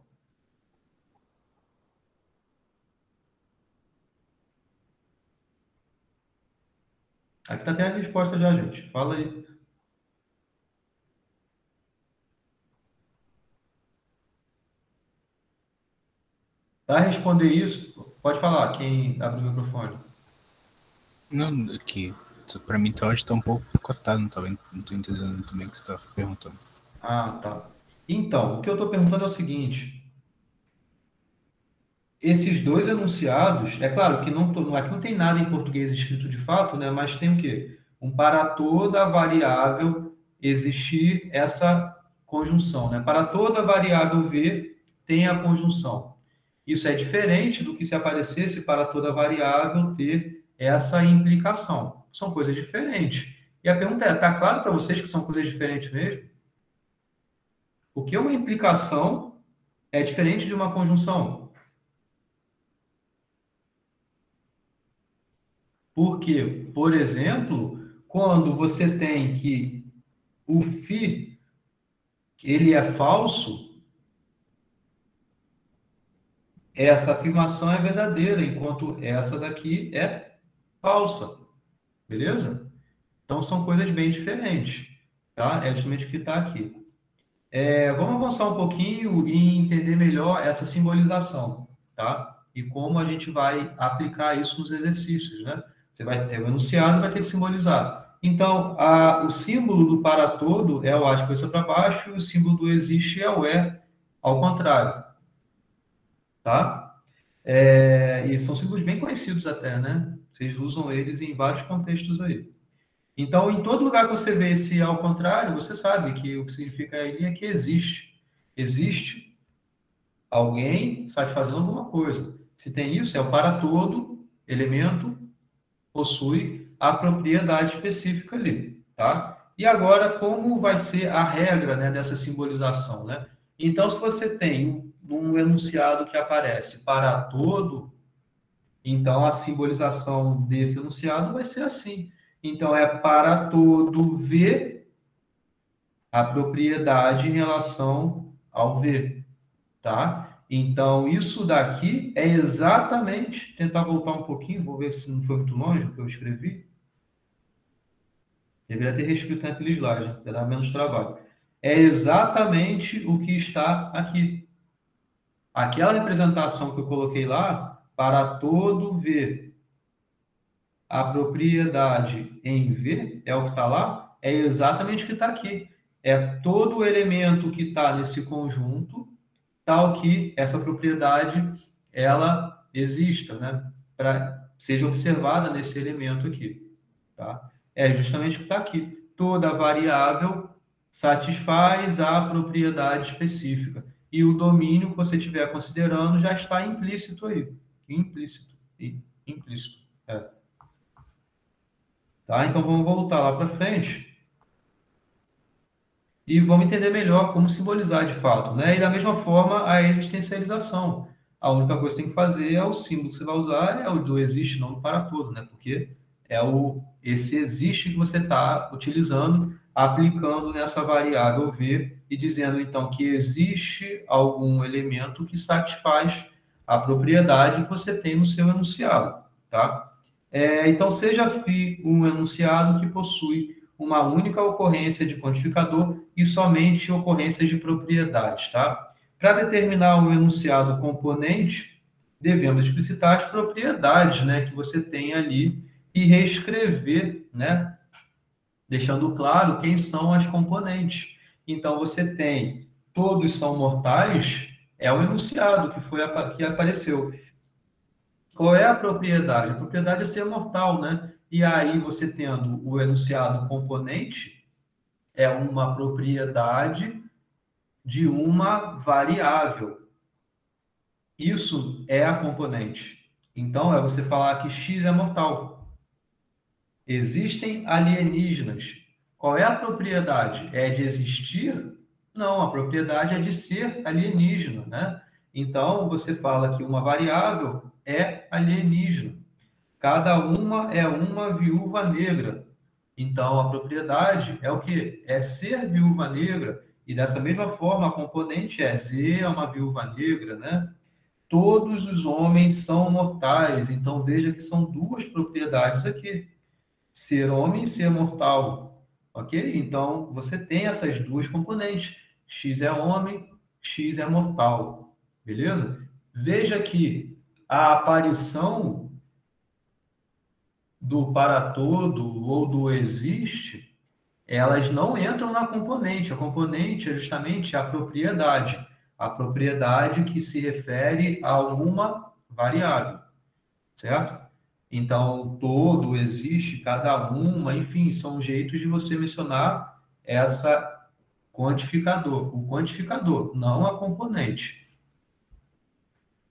Aqui está até a resposta já, gente. Fala aí. Para responder isso, pode falar, quem abre o microfone. Não, aqui, para mim hoje está um pouco picotado, não estou entendendo muito bem o que você está perguntando. Ah, tá. Então, o que eu estou perguntando é o seguinte. Esses dois enunciados, é claro que aqui não tem nada em português escrito de fato, né? Mas tem o quê? Para toda variável existir essa conjunção, né? Para toda variável V tem a conjunção. Isso é diferente do que se aparecesse para toda variável ter essa implicação. São coisas diferentes. E a pergunta é, está claro para vocês que são coisas diferentes mesmo? Porque uma implicação é diferente de uma conjunção. Porque, por exemplo, quando você tem que o φ ele é falso, essa afirmação é verdadeira, enquanto essa daqui é falsa. Beleza? Então, são coisas bem diferentes. Tá? É justamente o que está aqui. Vamos avançar um pouquinho e entender melhor essa simbolização. Tá? E como a gente vai aplicar isso nos exercícios, né? Você vai ter o enunciado e vai ter que simbolizar. Então, o símbolo do para todo é o A de cabeça para baixo, e o símbolo do existe é o E ao contrário. Tá? E são símbolos bem conhecidos até, né? Vocês usam eles em vários contextos aí. Então, em todo lugar que você vê esse ao contrário, você sabe que o que significa aí é que existe. Existe alguém satisfazendo alguma coisa. Se tem isso, é o para todo elemento possui a propriedade específica ali, tá? E agora, como vai ser a regra, né, dessa simbolização, né? Então, se você tem um enunciado que aparece para todo, então a simbolização desse enunciado vai ser assim. Então, é para todo V a propriedade em relação ao V, tá? Então, isso daqui é exatamente... Tentar voltar um pouquinho, vou ver se não foi muito longe o que eu escrevi. Deveria ter reescrito naquele slide, para dar menos trabalho. É exatamente o que está aqui. Aquela representação que eu coloquei lá, para todo V, a propriedade em V, é o que está lá, é exatamente o que está aqui. É todo elemento que está nesse conjunto, tal que essa propriedade ela exista, né? Seja observada nesse elemento aqui. Tá? É justamente o que está aqui. Toda variável satisfaz a propriedade específica. E o domínio que você estiver considerando já está implícito aí. Implícito. Tá? Então, vamos voltar lá para frente. E vamos entender melhor como simbolizar de fato, né? E da mesma forma, a existencialização. A única coisa que tem que fazer é o símbolo que você vai usar, é o do existe, não do para todo, né? Porque é esse existe que você está utilizando aplicando nessa variável V e dizendo, então, que existe algum elemento que satisfaz a propriedade que você tem no seu enunciado, tá? Então, seja φ um enunciado que possui uma única ocorrência de quantificador e somente ocorrências de propriedades, tá? Para determinar o enunciado componente, devemos explicitar as propriedades, né, que você tem ali e reescrever, né, deixando claro quem são as componentes. Então, você tem todos são mortais, é o enunciado que apareceu. Qual é a propriedade? A propriedade é ser mortal, né? E aí, você tendo o enunciado componente, é uma propriedade de uma variável. Isso é a componente. Então, é você falar que X é mortal. Existem alienígenas. Qual é a propriedade? É de existir? Não, a propriedade é de ser alienígena, né? Então, você fala que uma variável é alienígena. Cada uma é uma viúva negra. Então, a propriedade é o quê? É ser viúva negra. E dessa mesma forma, a componente é Z é uma viúva negra, né? Todos os homens são mortais. Então, veja que são duas propriedades aqui. Ser homem e ser mortal. Ok? Então, você tem essas duas componentes. X é homem, X é mortal. Beleza? Veja que a aparição do para todo ou do existe, elas não entram na componente. A componente é justamente a propriedade. A propriedade que se refere a alguma variável. Certo? Então, todo, existe, cada uma, enfim, são jeitos de você mencionar essa quantificador. O quantificador, não a componente.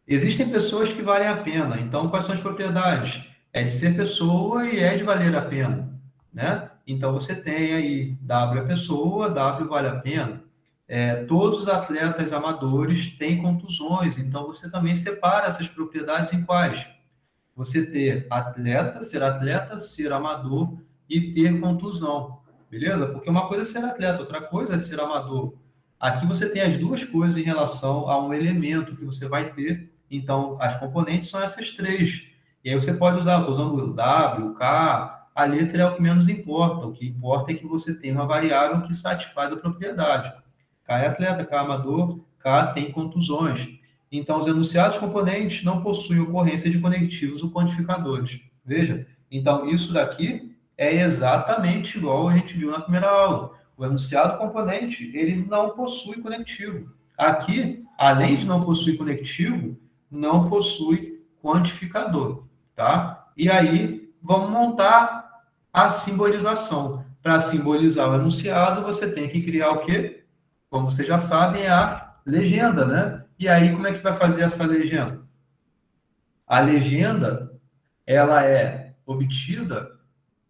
Existem pessoas que valem a pena. Então, quais são as propriedades? É de ser pessoa e é de valer a pena, né? Então, você tem aí W é pessoa, W vale a pena. Todos os atletas amadores têm contusões. Então, você também separa essas propriedades em quais? Você ter atleta, ser amador e ter contusão. Beleza? Porque uma coisa é ser atleta, outra coisa é ser amador. Aqui você tem as duas coisas em relação a um elemento que você vai ter. Então, as componentes são essas três. E aí você pode usar, estou usando o W, o K, a letra é o que menos importa. O que importa é que você tem uma variável que satisfaz a propriedade. K é atleta, K é amador, K tem contusões. Então, os enunciados componentes não possuem ocorrência de conectivos ou quantificadores. Veja, então isso daqui é exatamente igual a gente viu na primeira aula. O enunciado componente, ele não possui conectivo. Aqui, além de não possuir conectivo, não possui quantificador, tá? E aí, vamos montar a simbolização. Para simbolizar o enunciado, você tem que criar o quê? Como vocês já sabem, é a legenda, né? E aí, como é que você vai fazer essa legenda? A legenda, ela é obtida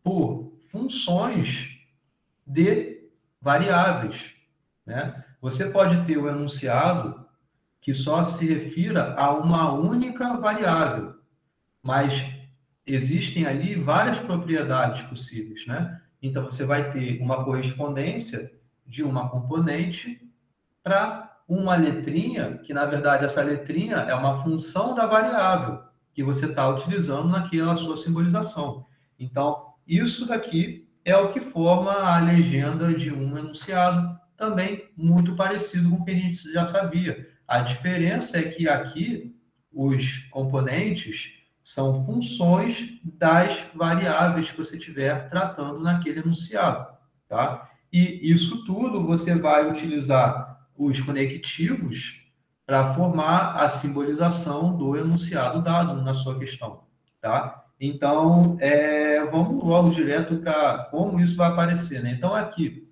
por funções de variáveis, né? Você pode ter o enunciado que só se refira a uma única variável, mas existem ali várias propriedades possíveis, né? Então, você vai ter uma correspondência de uma componente para uma letrinha, que, na verdade, essa letrinha é uma função da variável que você está utilizando naquela sua simbolização. Então, isso daqui é o que forma a legenda de um enunciado, também muito parecido com o que a gente já sabia. A diferença é que aqui os componentes são funções das variáveis que você estiver tratando naquele enunciado, tá? E isso tudo você vai utilizar os conectivos para formar a simbolização do enunciado dado na sua questão, tá? Então, vamos logo direto para como isso vai aparecer, né? Então, aqui,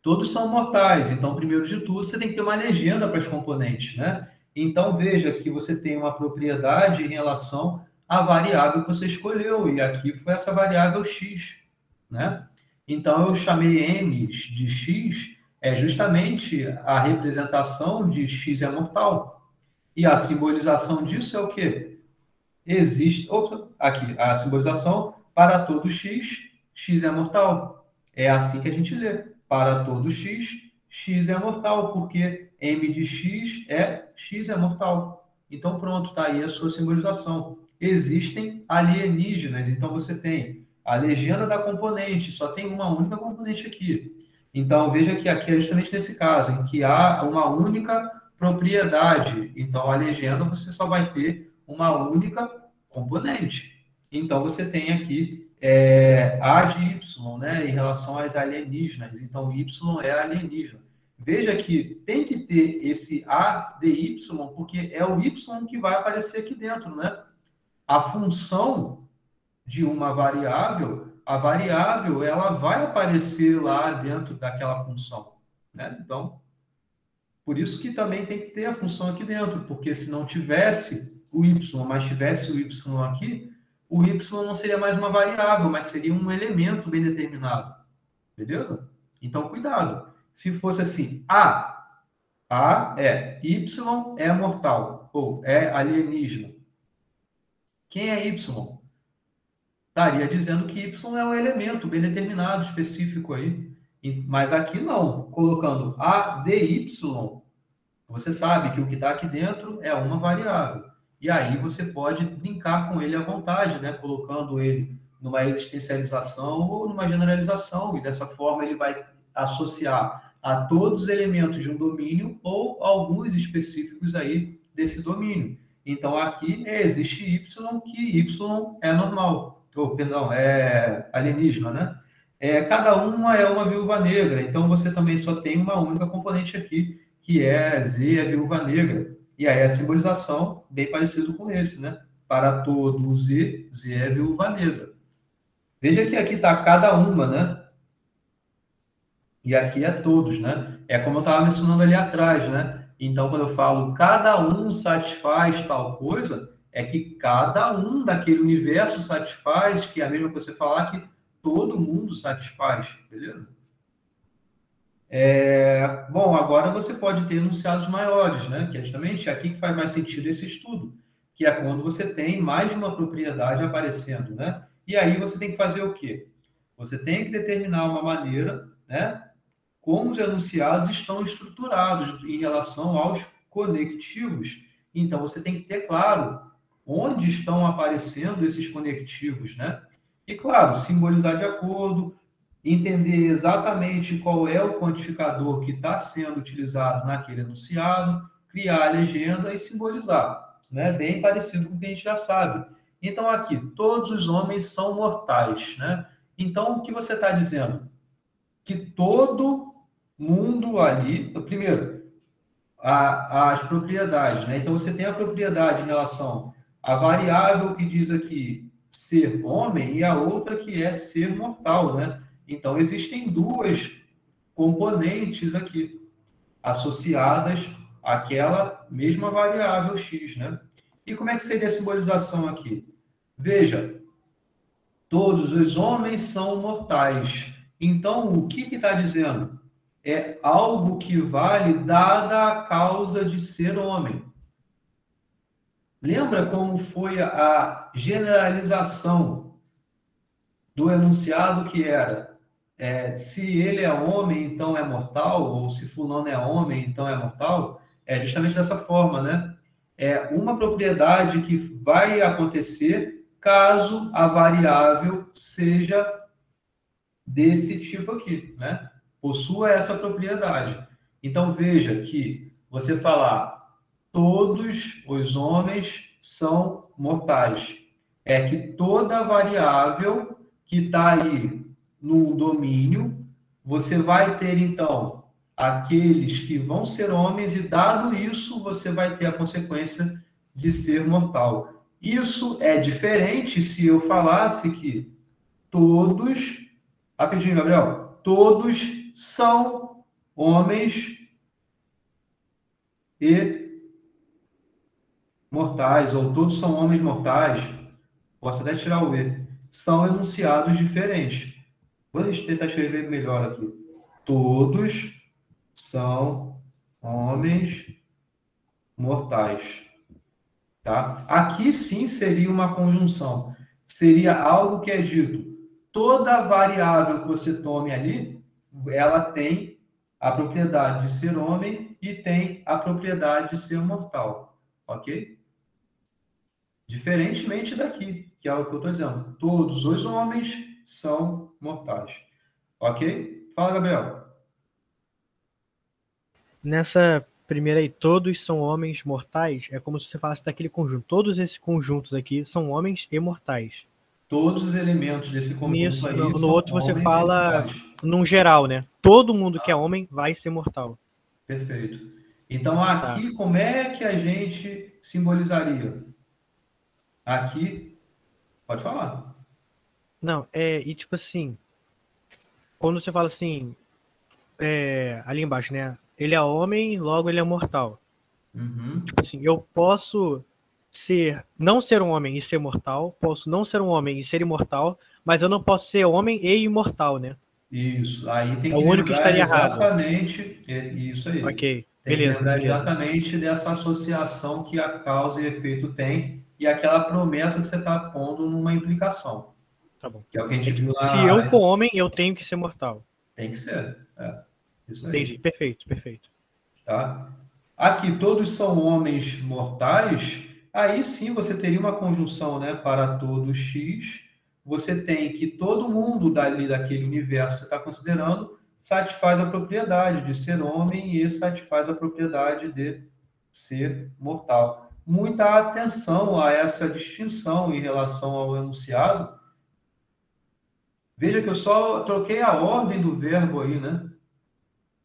todos são mortais. Então, primeiro de tudo, você tem que ter uma legenda para os componentes, né? Então, veja que você tem uma propriedade em relação à variável que você escolheu, e aqui foi essa variável x, né? Então, eu chamei m de x, é justamente a representação de x é mortal. E a simbolização disso é o quê? Existe, aqui, a simbolização para todo x, x é mortal. É assim que a gente lê. Para todo x, x é mortal, porque m de x é mortal. Então, pronto, está aí a sua simbolização. Existem alienígenas, então você tem a legenda da componente, só tem uma única componente aqui. Então, veja que aqui é justamente nesse caso, em que há uma única propriedade. Então, a legenda você só vai ter uma única componente. Então, você tem aqui A de Y, né, em relação às alienígenas. Então, Y é alienígena. Veja que tem que ter esse A de Y, porque é o Y que vai aparecer aqui dentro, né? A função de uma variável, a variável, ela vai aparecer lá dentro daquela função, né? Então, por isso que também tem que ter a função aqui dentro, porque se não tivesse o Y, mas tivesse o Y aqui, o Y não seria mais uma variável, mas seria um elemento bem determinado. Beleza? Então, cuidado. Se fosse assim, A é, Y é mortal, ou é alienígena. Quem é Y? Estaria dizendo que Y é um elemento bem determinado, específico aí. Mas aqui não. Colocando A de Y, você sabe que o que está aqui dentro é uma variável. E aí você pode linkar com ele à vontade, né? Colocando ele numa existencialização ou numa generalização. E dessa forma ele vai associar a todos os elementos de um domínio ou alguns específicos aí desse domínio. Então aqui existe Y, que Y é normal. Perdão, é alienígena, né? Cada uma é uma viúva negra. Então você também só tem uma única componente aqui, que é Z, a viúva negra. E aí a simbolização, bem parecido com esse, né? Para todo Z, Z é viúva negra. Veja que aqui está cada uma, né? E aqui é todos, né? É como eu estava mencionando ali atrás, né? Então, quando eu falo cada um satisfaz tal coisa, é que cada um daquele universo satisfaz, que é a mesma coisa você falar que todo mundo satisfaz, beleza? Bom, agora você pode ter enunciados maiores, né? Que é justamente aqui que faz mais sentido esse estudo, que é quando você tem mais de uma propriedade aparecendo, né? E aí você tem que fazer o quê? Você tem que determinar uma maneira, né? Como os enunciados estão estruturados em relação aos conectivos. Então, você tem que ter claro onde estão aparecendo esses conectivos, né? E, claro, simbolizar de acordo, entender exatamente qual é o quantificador que está sendo utilizado naquele enunciado, criar a legenda e simbolizar, né? Bem parecido com o que a gente já sabe. Então, aqui, todos os homens são mortais, né? Então, o que você está dizendo? Que todo mundo ali... Primeiro, as propriedades, né? Então, você tem a propriedade em relação à variável que diz aqui ser homem e a outra que é ser mortal, né? Então, existem duas componentes aqui, associadas àquela mesma variável x, né? E como é que seria a simbolização aqui? Veja, todos os homens são mortais. Então, o que está dizendo? É algo que vale dada a causa de ser homem. Lembra como foi a generalização do enunciado que era se ele é homem, então é mortal, ou se fulano é homem, então é mortal? É justamente dessa forma, né? É uma propriedade que vai acontecer caso a variável seja desse tipo aqui, né? Possua essa propriedade. Então, veja que você falar todos os homens são mortais. É que toda variável que está aí no domínio, você vai ter, então, aqueles que vão ser homens e, dado isso, você vai ter a consequência de ser mortal. Isso é diferente se eu falasse que todos... Rapidinho, Gabriel. Todos são homens e mortais, ou todos são homens mortais. Posso até tirar o E. São enunciados diferentes. Vou tentar escrever melhor aqui. Todos são homens mortais. Tá? Aqui sim seria uma conjunção. Seria algo que é dito. toda variável que você tome ali, ela tem a propriedade de ser homem e tem a propriedade de ser mortal, ok? Diferentemente daqui, que é o que eu estou dizendo. Todos os homens são mortais, ok? Fala, Gabriel. Nessa primeira aí, todos são homens mortais, é como se você falasse daquele conjunto. Todos esses conjuntos aqui são homens e mortais. Todos os elementos desse conjunto Nisso, aí no são outro você homens fala mortais. num geral, né? Todo mundo que é homem vai ser mortal. Perfeito. Então, aqui, como é que a gente simbolizaria? Aqui, pode falar. Não, e tipo assim, quando você fala assim, ali embaixo, né? Ele é homem, logo ele é mortal. Uhum. Tipo assim, eu posso não ser um homem e ser mortal, posso não ser um homem e ser imortal, mas eu não posso ser homem e imortal, né? Isso, aí tem É que o único que lembrar estaria errado. exatamente, isso aí. Ok, Tem que beleza, lembrar beleza. exatamente dessa associação que a causa e efeito tem e aquela promessa que você está pondo numa implicação. Tá bom. Que é o que a gente viu lá. Se eu for homem, eu tenho que ser mortal. Tem que ser. Isso aí. Entendi, perfeito, perfeito. Tá? Aqui, todos são homens mortais, aí sim você teria uma conjunção, né, para todo X. Você tem que todo mundo daquele universo que você está considerando satisfaz a propriedade de ser homem e satisfaz a propriedade de ser mortal. Muita atenção a essa distinção em relação ao enunciado. Veja que eu só troquei a ordem do verbo aí, né?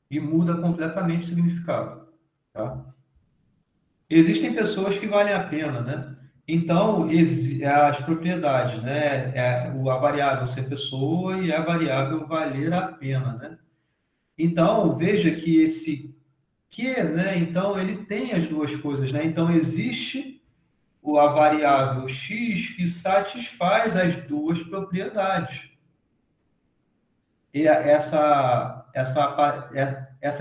E muda completamente o significado. Tá? Existem pessoas que valem a pena, né? Então, as propriedades, né? A variável ser pessoa e a variável valer a pena, né? Então, veja que esse que, né? Então, ele tem as duas coisas, né? Então, existe a variável x que satisfaz as duas propriedades. E essa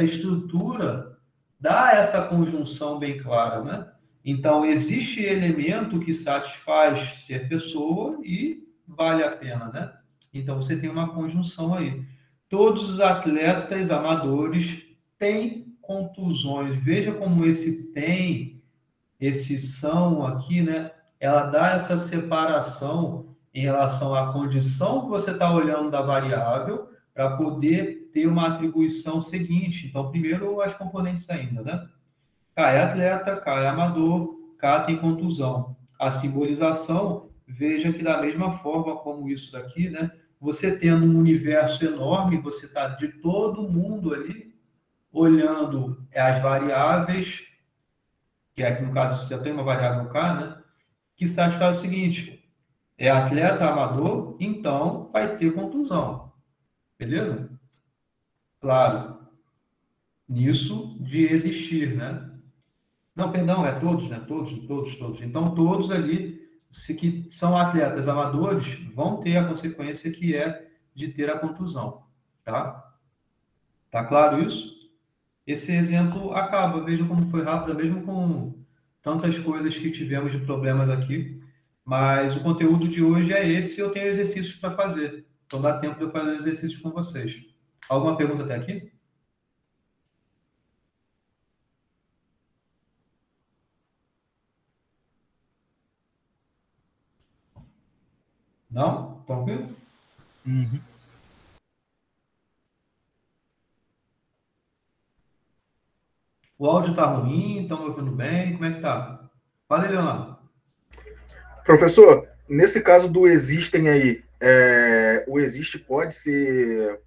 estrutura dá essa conjunção bem clara, né? Então, existe elemento que satisfaz ser pessoa e vale a pena, né? Então, você tem uma conjunção aí. Todos os atletas amadores têm contusões. Veja como esse são aqui, né? Ela dá essa separação em relação à condição que você está olhando da variável para poder ter uma atribuição seguinte. Então, primeiro, as componentes ainda, né? K é atleta, K é amador, K tem contusão. A simbolização, veja que da mesma forma como isso daqui, né? Você tendo um universo enorme, você está de todo mundo ali, olhando as variáveis, que aqui no caso você já tem uma variável K, né? Que satisfaz o seguinte, é atleta amador, então vai ter contusão. Beleza? Claro, nisso de existir, né? Não, perdão, é todos, né? Todos. Então, todos ali, que são atletas amadores, vão ter a consequência que é de ter a contusão, tá? Tá claro isso? Esse exemplo acaba, veja como foi rápido, mesmo com tantas coisas que tivemos de problemas aqui, mas o conteúdo de hoje é esse, eu tenho exercícios para fazer, então dá tempo de eu fazer exercícios com vocês. Alguma pergunta até aqui? Não? Tranquilo? Uhum. O áudio está ruim, estão me ouvindo bem? Como é que tá? Fala aí, Leonardo. Professor, nesse caso do existem aí, o existe pode ser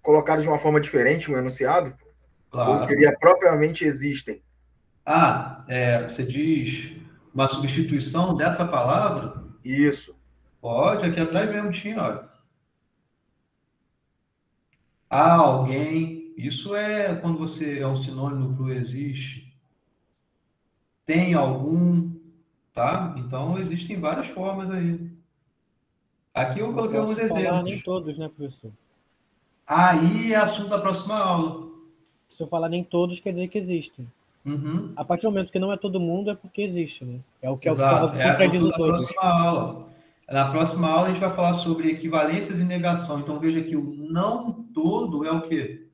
colocado de uma forma diferente no enunciado? Claro. Ou seria propriamente existem? Você diz uma substituição dessa palavra? Isso. Pode, aqui atrás mesmo tinha, olha. Há alguém, isso é quando você é um sinônimo para o existe. Tem algum, tá? Então, existem várias formas aí. Aqui eu coloquei alguns exemplos. Nem todos, né, professor? Aí é assunto da próxima aula. Se eu falar nem todos, quer dizer que existem. Uhum. A partir do momento que não é todo mundo, é porque existe, né? É o que Exato. é o que contradiz assunto os da dois. próxima aula. Na próxima aula a gente vai falar sobre equivalências e negação. Então veja que o não todo é o quê?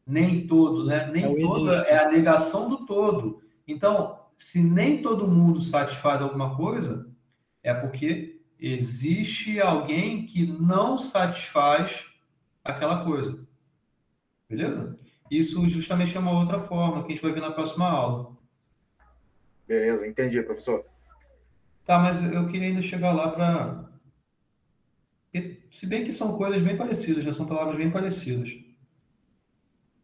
Nem todo, né? Nem todo é a negação do todo. Então, se nem todo mundo satisfaz alguma coisa, é porque existe alguém que não satisfaz aquela coisa. Beleza? Isso justamente é uma outra forma que a gente vai ver na próxima aula. Beleza, entendi, professor. Tá, mas eu queria ainda chegar lá para... Se bem que são coisas bem parecidas, né? São palavras bem parecidas.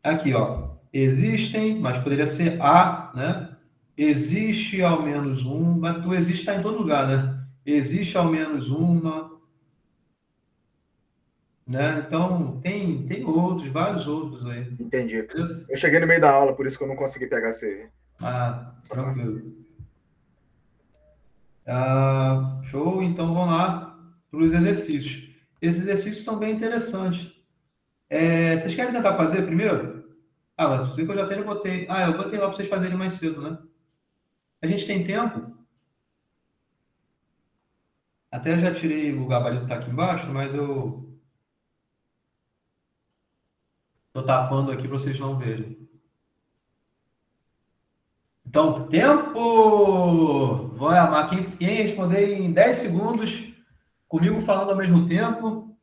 Aqui, ó. Existem, mas poderia ser a, né? Existe ao menos um, mas o existe está em todo lugar, né? Existe ao menos uma, né? Então, tem outros, vários outros aí. Entendi. Beleza? Eu cheguei no meio da aula, por isso que eu não consegui pegar esse... Ah, tranquilo. Show, então vamos lá para os exercícios. Esses exercícios são bem interessantes. Vocês querem tentar fazer primeiro? Mas se que eu já até botei. Eu botei lá para vocês fazerem mais cedo, né? A gente tem tempo. Até já tirei o gabarito que está aqui embaixo, mas eu estou tapando aqui para vocês não verem. Então, tempo! Vou amar. Quem responder em 10 segundos, comigo falando ao mesmo tempo.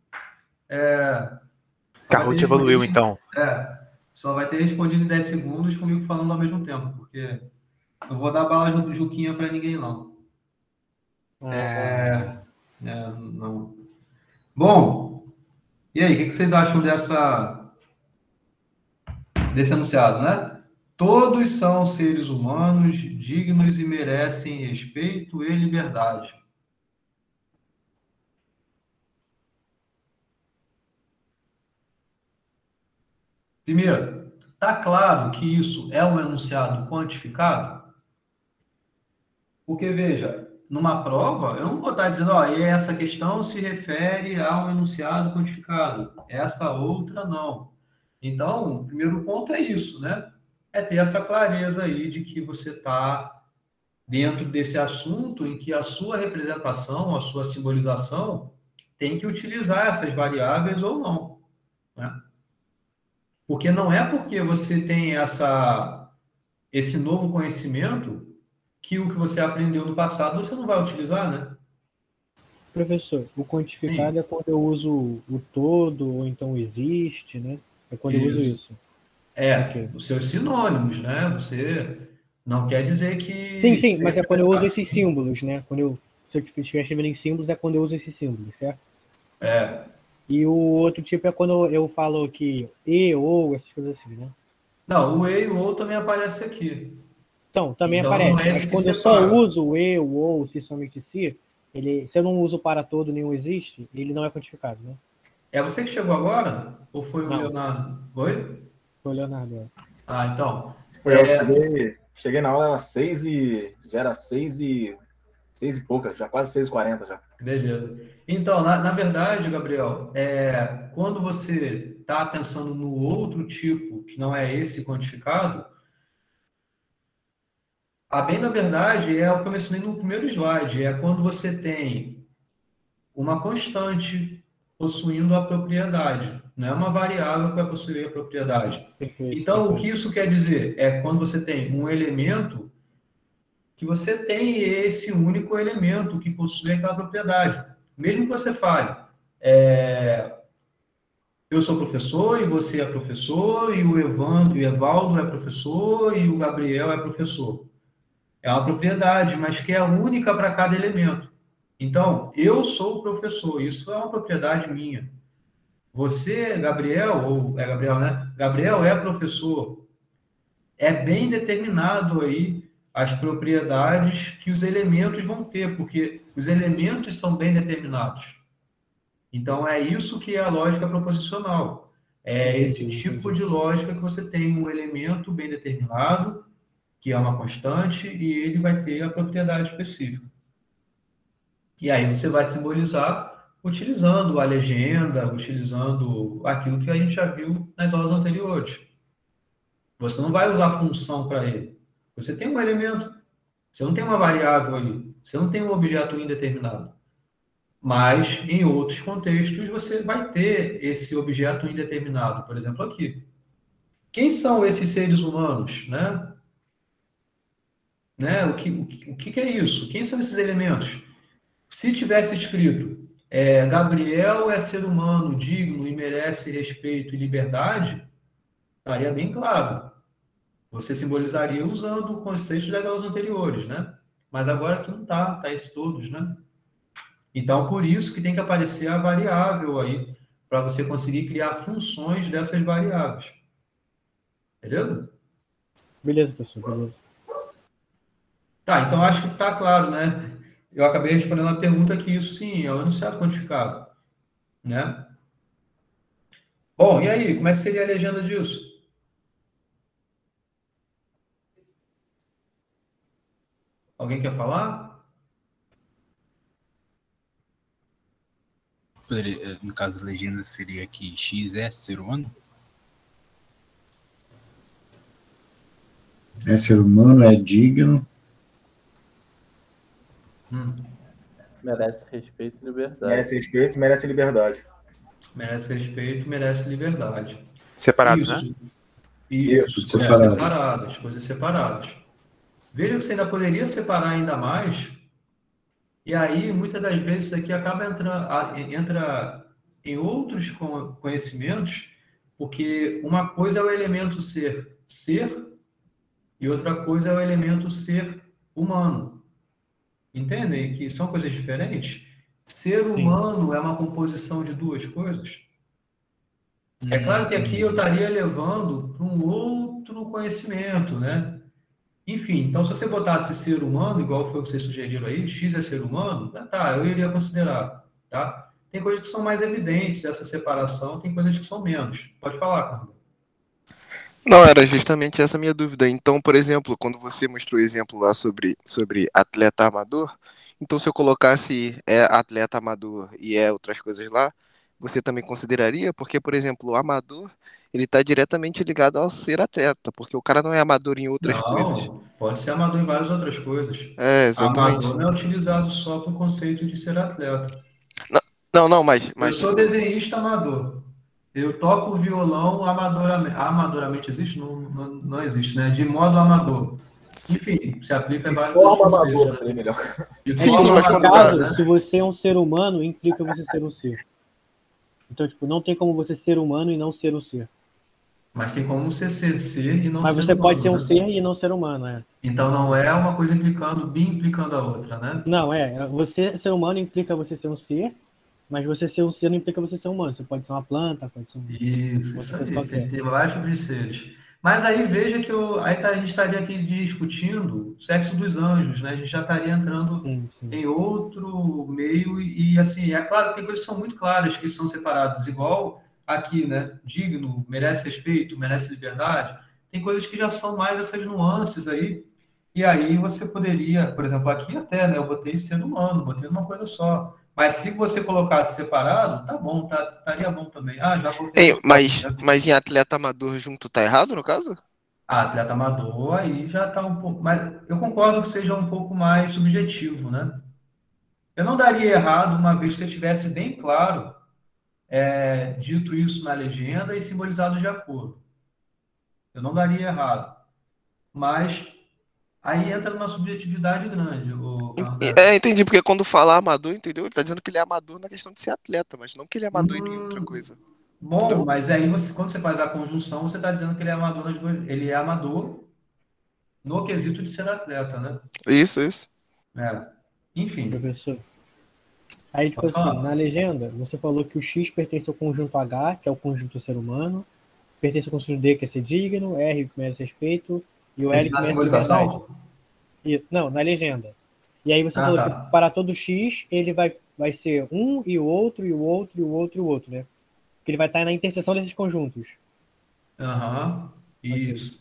Kahoot evoluiu, então. Só vai ter respondido em 10 segundos, comigo falando ao mesmo tempo, porque não vou dar bala de Juquinha para ninguém, não. Não. Bom, e aí, o que vocês acham desse enunciado, né? Todos são seres humanos dignos e merecem respeito e liberdade. Primeiro, está claro que isso é um enunciado quantificado? Porque, veja, numa prova, eu não vou estar dizendo, essa questão se refere a um enunciado quantificado, essa outra não. Então, o primeiro ponto é isso, né? É ter essa clareza aí de que você está dentro desse assunto em que a sua representação, a sua simbolização tem que utilizar essas variáveis ou não, né? Porque não é porque você tem esse novo conhecimento que o que você aprendeu no passado você não vai utilizar, né? Professor, o quantificado é quando eu uso o todo, ou então existe, né? É quando eu uso isso. Os seus sinônimos, né? Você não quer dizer que... Sim, mas é quando eu uso esses símbolos, né? Se eu estiver escrevendo em símbolos, é quando eu uso esses símbolos, certo? E o outro tipo é quando eu falo que e, ou, essas coisas assim, né? Não, o e e o ou também aparece aqui. Então, também aparece. Mas quando eu só uso o e, o ou, se somente se eu não uso para todo nenhum existe, ele não é quantificado, né? É você que chegou agora? Ou foi o Leonardo? Foi? Foi o Leonardo. Então. Cheguei na aula, já era 6 e poucas, já quase 6h40 já. Beleza. Então, na verdade, Gabriel, quando você está pensando no outro tipo, que não é esse quantificado, a bem da verdade é o que eu mencionei no primeiro slide, é quando você tem uma constante possuindo a propriedade, não é uma variável que vai possuir a propriedade. Então, o que isso quer dizer? É quando você tem um elemento que você tem esse único elemento que possui aquela propriedade. Mesmo que você fale, eu sou professor e você é professor, e o Evaldo é professor e o Gabriel é professor. É uma propriedade, mas que é única para cada elemento. Então, eu sou o professor, isso é uma propriedade minha. Você, Gabriel, ou é Gabriel, né? Gabriel é professor. É bem determinado aí as propriedades que os elementos vão ter, porque os elementos são bem determinados. Então, é isso que é a lógica proposicional. É esse tipo de lógica que você tem um elemento bem determinado, que é uma constante, e ele vai ter a propriedade específica. E aí você vai simbolizar utilizando a legenda, utilizando aquilo que a gente já viu nas aulas anteriores. Você não vai usar função para ele. Você tem um elemento, você não tem uma variável aí, você não tem um objeto indeterminado. Mas, em outros contextos, você vai ter esse objeto indeterminado. Por exemplo, aqui. Quem são esses seres humanos, né? O que é isso? Quem são esses elementos? Se tivesse escrito Gabriel é ser humano digno e merece respeito e liberdade, estaria bem claro. Você simbolizaria usando o conceito das aulas anteriores, né? Mas agora aqui não está, está esses todos, né? Então, por isso que tem que aparecer a variável aí, para você conseguir criar funções dessas variáveis. Beleza? Beleza, professor, beleza. Tá, então acho que está claro, né? Eu acabei respondendo a pergunta que isso sim é o enunciado quantificado, né? Bom, e aí, como é que seria a legenda disso? Alguém quer falar? No caso, a legenda seria que X é ser humano? É ser humano, é digno. Merece respeito e liberdade. Merece respeito, merece liberdade. Merece respeito, merece liberdade. Separado, Isso. né? Isso, Separado. separadas, coisas separadas. Veja que você ainda poderia separar ainda mais, e aí, muitas das vezes, isso aqui acaba entra em outros conhecimentos, porque uma coisa é o elemento ser, e outra coisa é o elemento ser humano. Entendem que são coisas diferentes? Ser humano é uma composição de duas coisas. É claro que aqui eu estaria levando para um outro conhecimento, né? Enfim, então se você botasse ser humano, igual foi o que vocês sugeriram aí, X é ser humano, tá, eu iria considerar, tá? Tem coisas que são mais evidentes, essa separação, tem coisas que são menos. Pode falar, Carlos. Não, era justamente essa a minha dúvida. Então, por exemplo, quando você mostrou o exemplo lá sobre atleta amador, então se eu colocasse atleta amador e outras coisas lá, você também consideraria? Porque, por exemplo, o amador, ele está diretamente ligado ao ser atleta, porque o cara não é amador em outras coisas. Não, pode ser amador em várias outras coisas. Exatamente. Amador não é utilizado só para o conceito de ser atleta. Não, mas Eu sou desenhista amador. Eu toco violão amadoramente. Amadoramente existe? Não existe, né? De modo amador. Enfim, se aplica a vários Forma amadora, seria melhor. Sim, mas no caso, né? Se você é um ser humano, implica você ser um ser. Então, tipo, não tem como você ser humano e não ser um ser. Mas tem como você ser e não ser humano. Mas você pode ser um ser e não ser humano, né? Então não é uma coisa implicando a outra, né? Não, você ser humano implica você ser um ser, mas você ser um ser não implica você ser humano. Você pode ser uma planta, pode ser um... Isso aí, você tem vários tipos de seres. Mas aí veja que a gente estaria aqui discutindo o sexo dos anjos, né? A gente já estaria entrando em outro meio e assim, é claro que tem coisas que são muito claras, que são separadas, igual aqui, né? Digno, merece respeito, merece liberdade. Tem coisas que já são mais essas nuances aí. E aí você poderia, por exemplo, aqui até, né? Eu botei ser humano, botei uma coisa só. Mas se você colocasse separado, tá bom, estaria bom também. Já voltei. Mas em atleta amador junto tá errado, no caso? Atleta amador, aí já tá um pouco... Mas eu concordo que seja um pouco mais subjetivo, né? Eu não daria errado uma vez que você tivesse bem claro dito isso na legenda e simbolizado de acordo. Eu não daria errado. Mas aí entra numa subjetividade grande. Entendi, porque quando fala amador, entendeu? Ele tá dizendo que ele é amador na questão de ser atleta, mas não que ele é amador em nenhuma outra coisa. Bom, entendeu? Mas aí quando você faz a conjunção, você está dizendo que ele é amador ele é amador no quesito de ser atleta, né? Isso. Enfim. Professor. Aí, tipo assim, na legenda, você falou que o X pertence ao conjunto H, que é o conjunto ser humano, pertence ao conjunto D, que é ser digno, R, que merece respeito, e o L, que merece liberdade. Não, na legenda. E aí você falou que para todo X, ele vai ser um, e o outro, e o outro, e o outro, e o outro, né? Que ele vai estar na interseção desses conjuntos. Isso.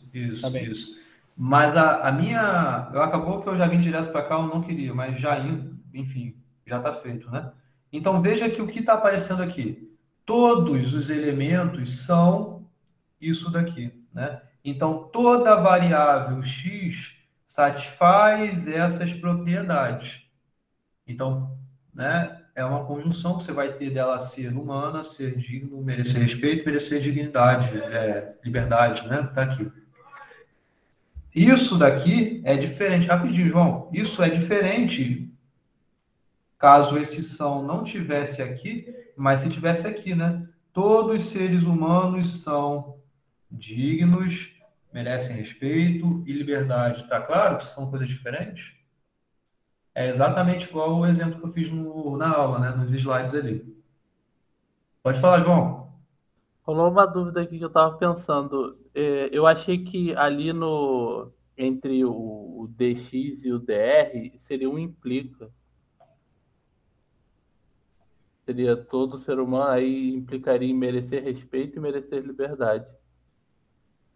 Mas a minha... Acabou que eu já vim direto para cá, eu não queria, mas já indo, enfim, já está feito, né? Então veja que o que está aparecendo aqui. Todos os elementos são isso daqui, né? Então toda variável X satisfaz essas propriedades. Então, né, é uma conjunção que você vai ter dela ser humana, ser digno, merecer respeito, merecer dignidade, liberdade, né? Tá aqui. Isso daqui é diferente. Rapidinho, João. Isso é diferente caso esse são não tivesse aqui, mas se tivesse aqui, né? Todos os seres humanos são dignos, merecem respeito e liberdade. Tá claro que são coisas diferentes? É exatamente igual o exemplo que eu fiz na aula, né? Nos slides ali. Pode falar, João. Rolou uma dúvida aqui que eu tava pensando. Eu achei que ali entre o DX e o DR seria um implica. Seria todo ser humano, aí implicaria em merecer respeito e merecer liberdade.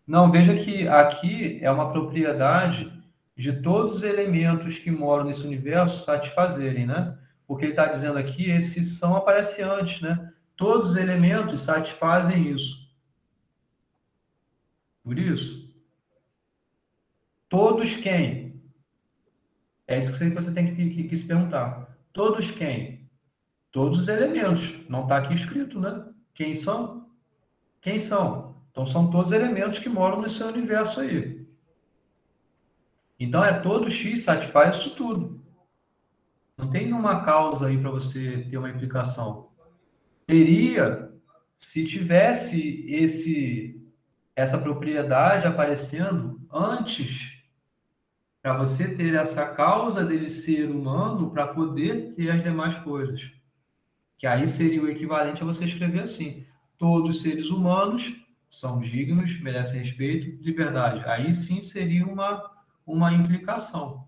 Não, veja que aqui é uma propriedade de todos os elementos que moram nesse universo satisfazerem, né? Porque ele está dizendo aqui, esse são aparece antes, né? Todos os elementos satisfazem isso. Por isso, todos quem? É isso que você tem que se perguntar. Todos quem? Todos os elementos. Não está aqui escrito, né? Quem são? Quem são? Então, são todos elementos que moram nesse universo aí. Então, todo X satisfaz isso tudo. Não tem nenhuma causa aí para você ter uma implicação. Teria, se tivesse essa propriedade aparecendo antes, para você ter essa causa dele ser humano para poder ter as demais coisas. Que aí seria o equivalente a você escrever assim: todos os seres humanos são dignos, merecem respeito, liberdade. Aí sim seria uma implicação.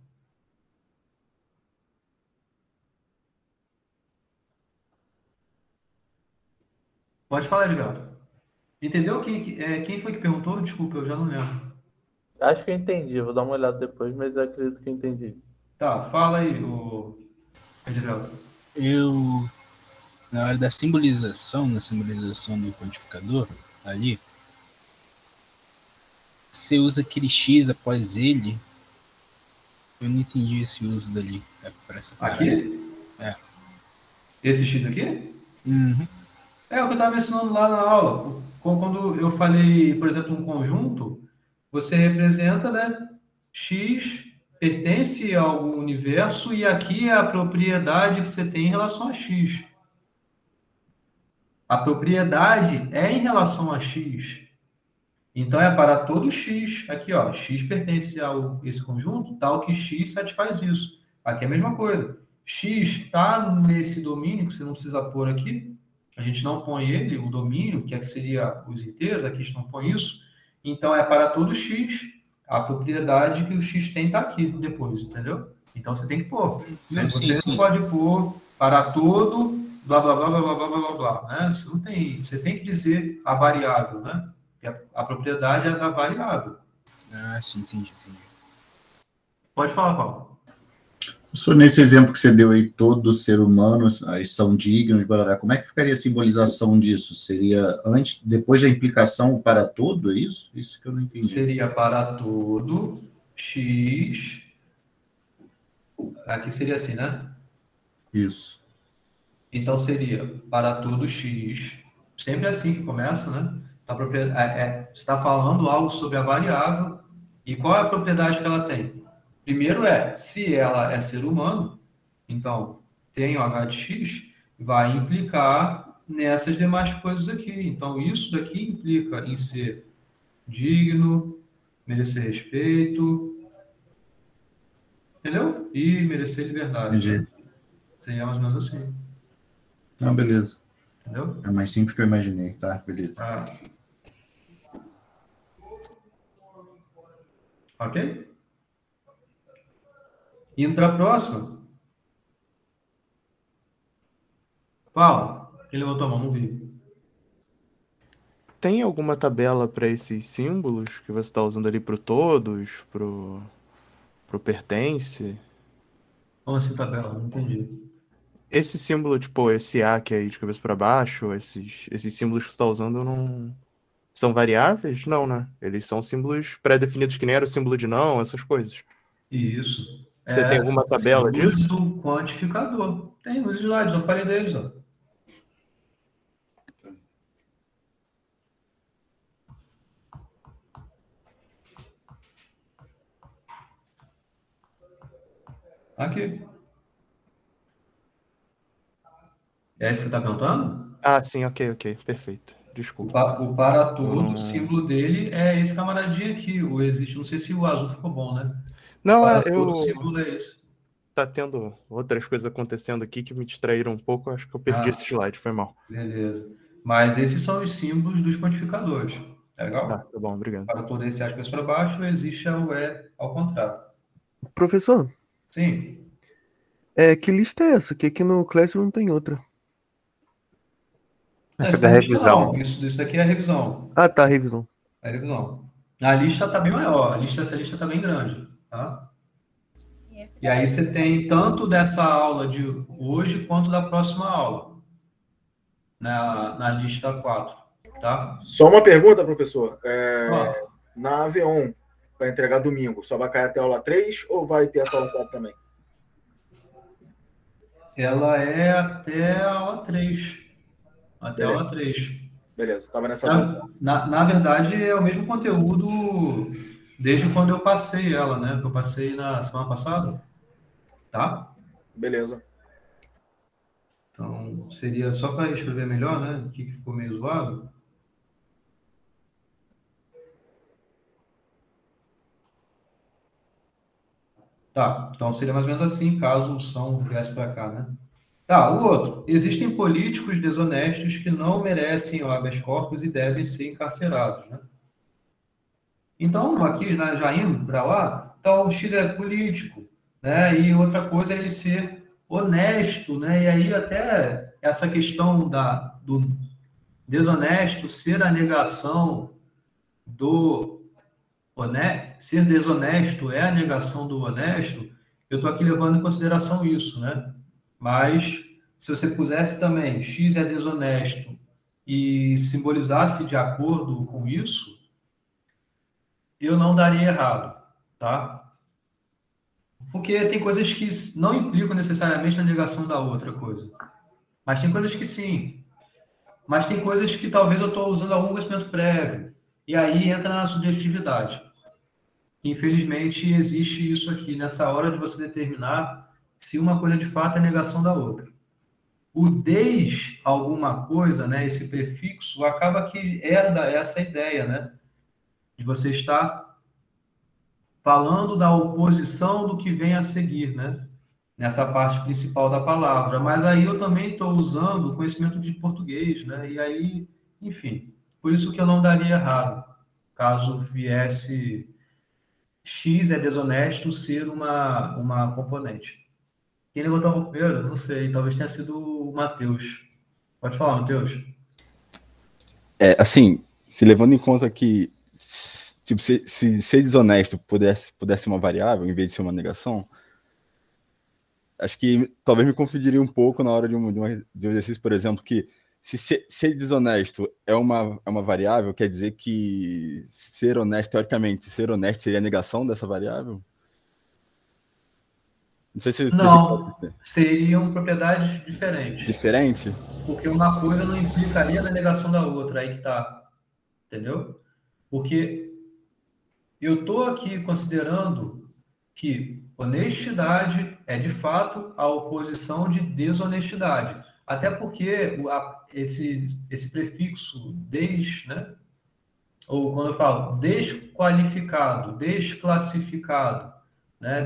Pode falar, Edgardo. Entendeu? Quem foi que perguntou? Desculpa, eu já não lembro. Acho que eu entendi, vou dar uma olhada depois, mas eu acredito que eu entendi. Tá, fala aí, Edgardo. Na hora da simbolização, na simbolização do codificador, ali, você usa aquele X após ele. Eu não entendi esse uso dali. Para essa parada. Aqui? Esse X aqui? Uhum. É o que eu estava mencionando lá na aula. Quando eu falei, por exemplo, um conjunto, você representa, né? X pertence a algum universo e aqui é a propriedade que você tem em relação a X. A propriedade é em relação a X. Então, é para todo X. Aqui, ó, X pertence a esse conjunto, tal que X satisfaz isso. Aqui é a mesma coisa. X está nesse domínio, que você não precisa pôr aqui. A gente não põe ele, o domínio, que seria os inteiros, aqui a gente não põe isso. Então, é para todo X. A propriedade que o X tem está aqui depois, entendeu? Então, você tem que pôr. Você não pode pôr para todo, blá, blá, blá, blá, blá, blá, blá, blá, né? Você tem que dizer a variável, né? A propriedade é da variável. Ah, sim, entendi. Pode falar, Paulo. Nesse exemplo que você deu aí, todo ser humano são dignos, blá, como é que ficaria a simbolização disso? Seria depois da implicação para todo, é isso? Isso que eu não entendi. Seria para todo X. Aqui seria assim, né? Isso. Então seria para todo X. Sempre assim que começa, né? Você está falando algo sobre a variável. E qual é a propriedade que ela tem? Primeiro se ela é ser humano, então tem o H de X, vai implicar nessas demais coisas aqui. Então, isso daqui implica em ser digno, merecer respeito, entendeu? E merecer liberdade. Entendi. Seria mais ou menos assim. Não, beleza. Entendeu? É mais simples que eu imaginei, tá? Beleza. Ok? Indo para a próxima. Paulo, quem levantou a mão? Não vi. Tem alguma tabela para esses símbolos que você está usando ali pro todos, pro pertence? Como assim tabela? Não entendi. Esse símbolo, tipo, esse A que é aí de cabeça para baixo, esses símbolos que você está usando não são variáveis? Não, né? Eles são símbolos pré-definidos que nem era o símbolo de não, essas coisas. Isso. Você tem alguma tabela disso? Do quantificador. Tem nos slides, eu falei deles, ó. Aqui. É isso que você está perguntando? Ah, sim, ok, perfeito. Desculpa. O para todo, o símbolo dele é esse camaradinho aqui, o existe. Não sei se o azul ficou bom, né? Não, O símbolo é esse. Tá tendo outras coisas acontecendo aqui que me distraíram um pouco. Acho que eu perdi esse slide, foi mal. Beleza. Mas esses são os símbolos dos quantificadores. É legal? Tá bom, obrigado. Para todo esse aspas para baixo, existe o E ao contrário. Professor? Sim. Que lista é essa? Que aqui no Classroom não tem outra. Essa da revisão. Isso daqui é a revisão. Ah, tá, revisão. É a revisão. A lista está bem maior. Essa lista está bem grande. Tá? E aí você tem tanto dessa aula de hoje quanto da próxima aula. Na lista 4. Tá? Só uma pergunta, professor. Na AV1, para entregar domingo, só vai cair até a aula 3 ou vai ter essa aula 4 também? Ela é até a aula 3. Até a aula 3. Beleza, estava nessa dúvida. Na verdade, é o mesmo conteúdo desde quando eu passei ela, né? Que eu passei na semana passada. Tá? Beleza. Então, seria só para escrever melhor, né? O que ficou meio zoado. Tá, então seria mais ou menos assim, caso o São viesse para cá, né? Tá, o outro. Existem políticos desonestos que não merecem o habeas corpus e devem ser encarcerados, né? Então, aqui, né, já indo para lá, então o X é político, né? E outra coisa é ele ser honesto, né? E aí até essa questão do desonesto ser a negação do ser desonesto é a negação do honesto, eu estou aqui levando em consideração isso, né? Mas, se você pusesse também X é desonesto e simbolizasse de acordo com isso, eu não daria errado, tá? Porque tem coisas que não implicam necessariamente na negação da outra coisa. Mas tem coisas que sim. Mas tem coisas que talvez eu estou usando algum conhecimento prévio. E aí entra na subjetividade. Infelizmente, existe isso aqui, nessa hora de você determinar se uma coisa de fato é negação da outra. O des alguma coisa, né, esse prefixo, acaba que herda essa ideia, né, de você estar falando da oposição do que vem a seguir, né, nessa parte principal da palavra. Mas aí eu também estou usando o conhecimento de português, né, e aí, enfim, por isso que eu não daria errado, caso viesse X é desonesto ser uma componente. Quem levantou o primeiro? Não sei, talvez tenha sido o Matheus. Pode falar, Matheus. Assim, se levando em conta que tipo, se ser desonesto pudesse ser uma variável, em vez de ser uma negação, acho que talvez me confundiria um pouco na hora de um exercício, por exemplo, que se ser desonesto é uma variável, quer dizer que ser honesto, teoricamente, ser honesto seria a negação dessa variável? Não sei se... Não, seriam propriedades diferentes. Diferente? Porque uma coisa não implicaria na negação da outra, aí que tá. Entendeu? Porque eu estou aqui considerando que honestidade é, de fato, a oposição de desonestidade. Até porque esse prefixo des, né? Ou quando eu falo desqualificado, desclassificado, né?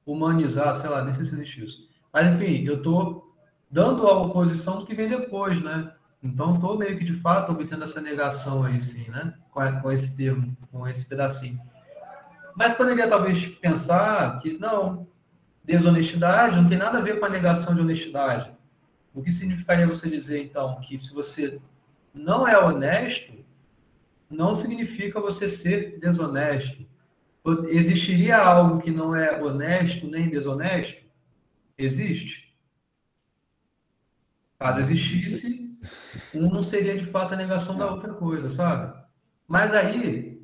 Deshumanizado, sei lá, nem sei se existe isso. Mas, enfim, eu estou dando a oposição do que vem depois, né? Então, estou meio que, de fato, obtendo essa negação aí, sim, né? Com esse termo, com esse pedacinho. Mas poderia, talvez, pensar que, não, desonestidade não tem nada a ver com a negação de honestidade. O que significaria você dizer, então, que se você não é honesto, não significa você ser desonesto. Existiria algo que não é honesto nem desonesto? Existe. Caso existisse, um não seria de fato a negação da outra coisa, sabe? Mas aí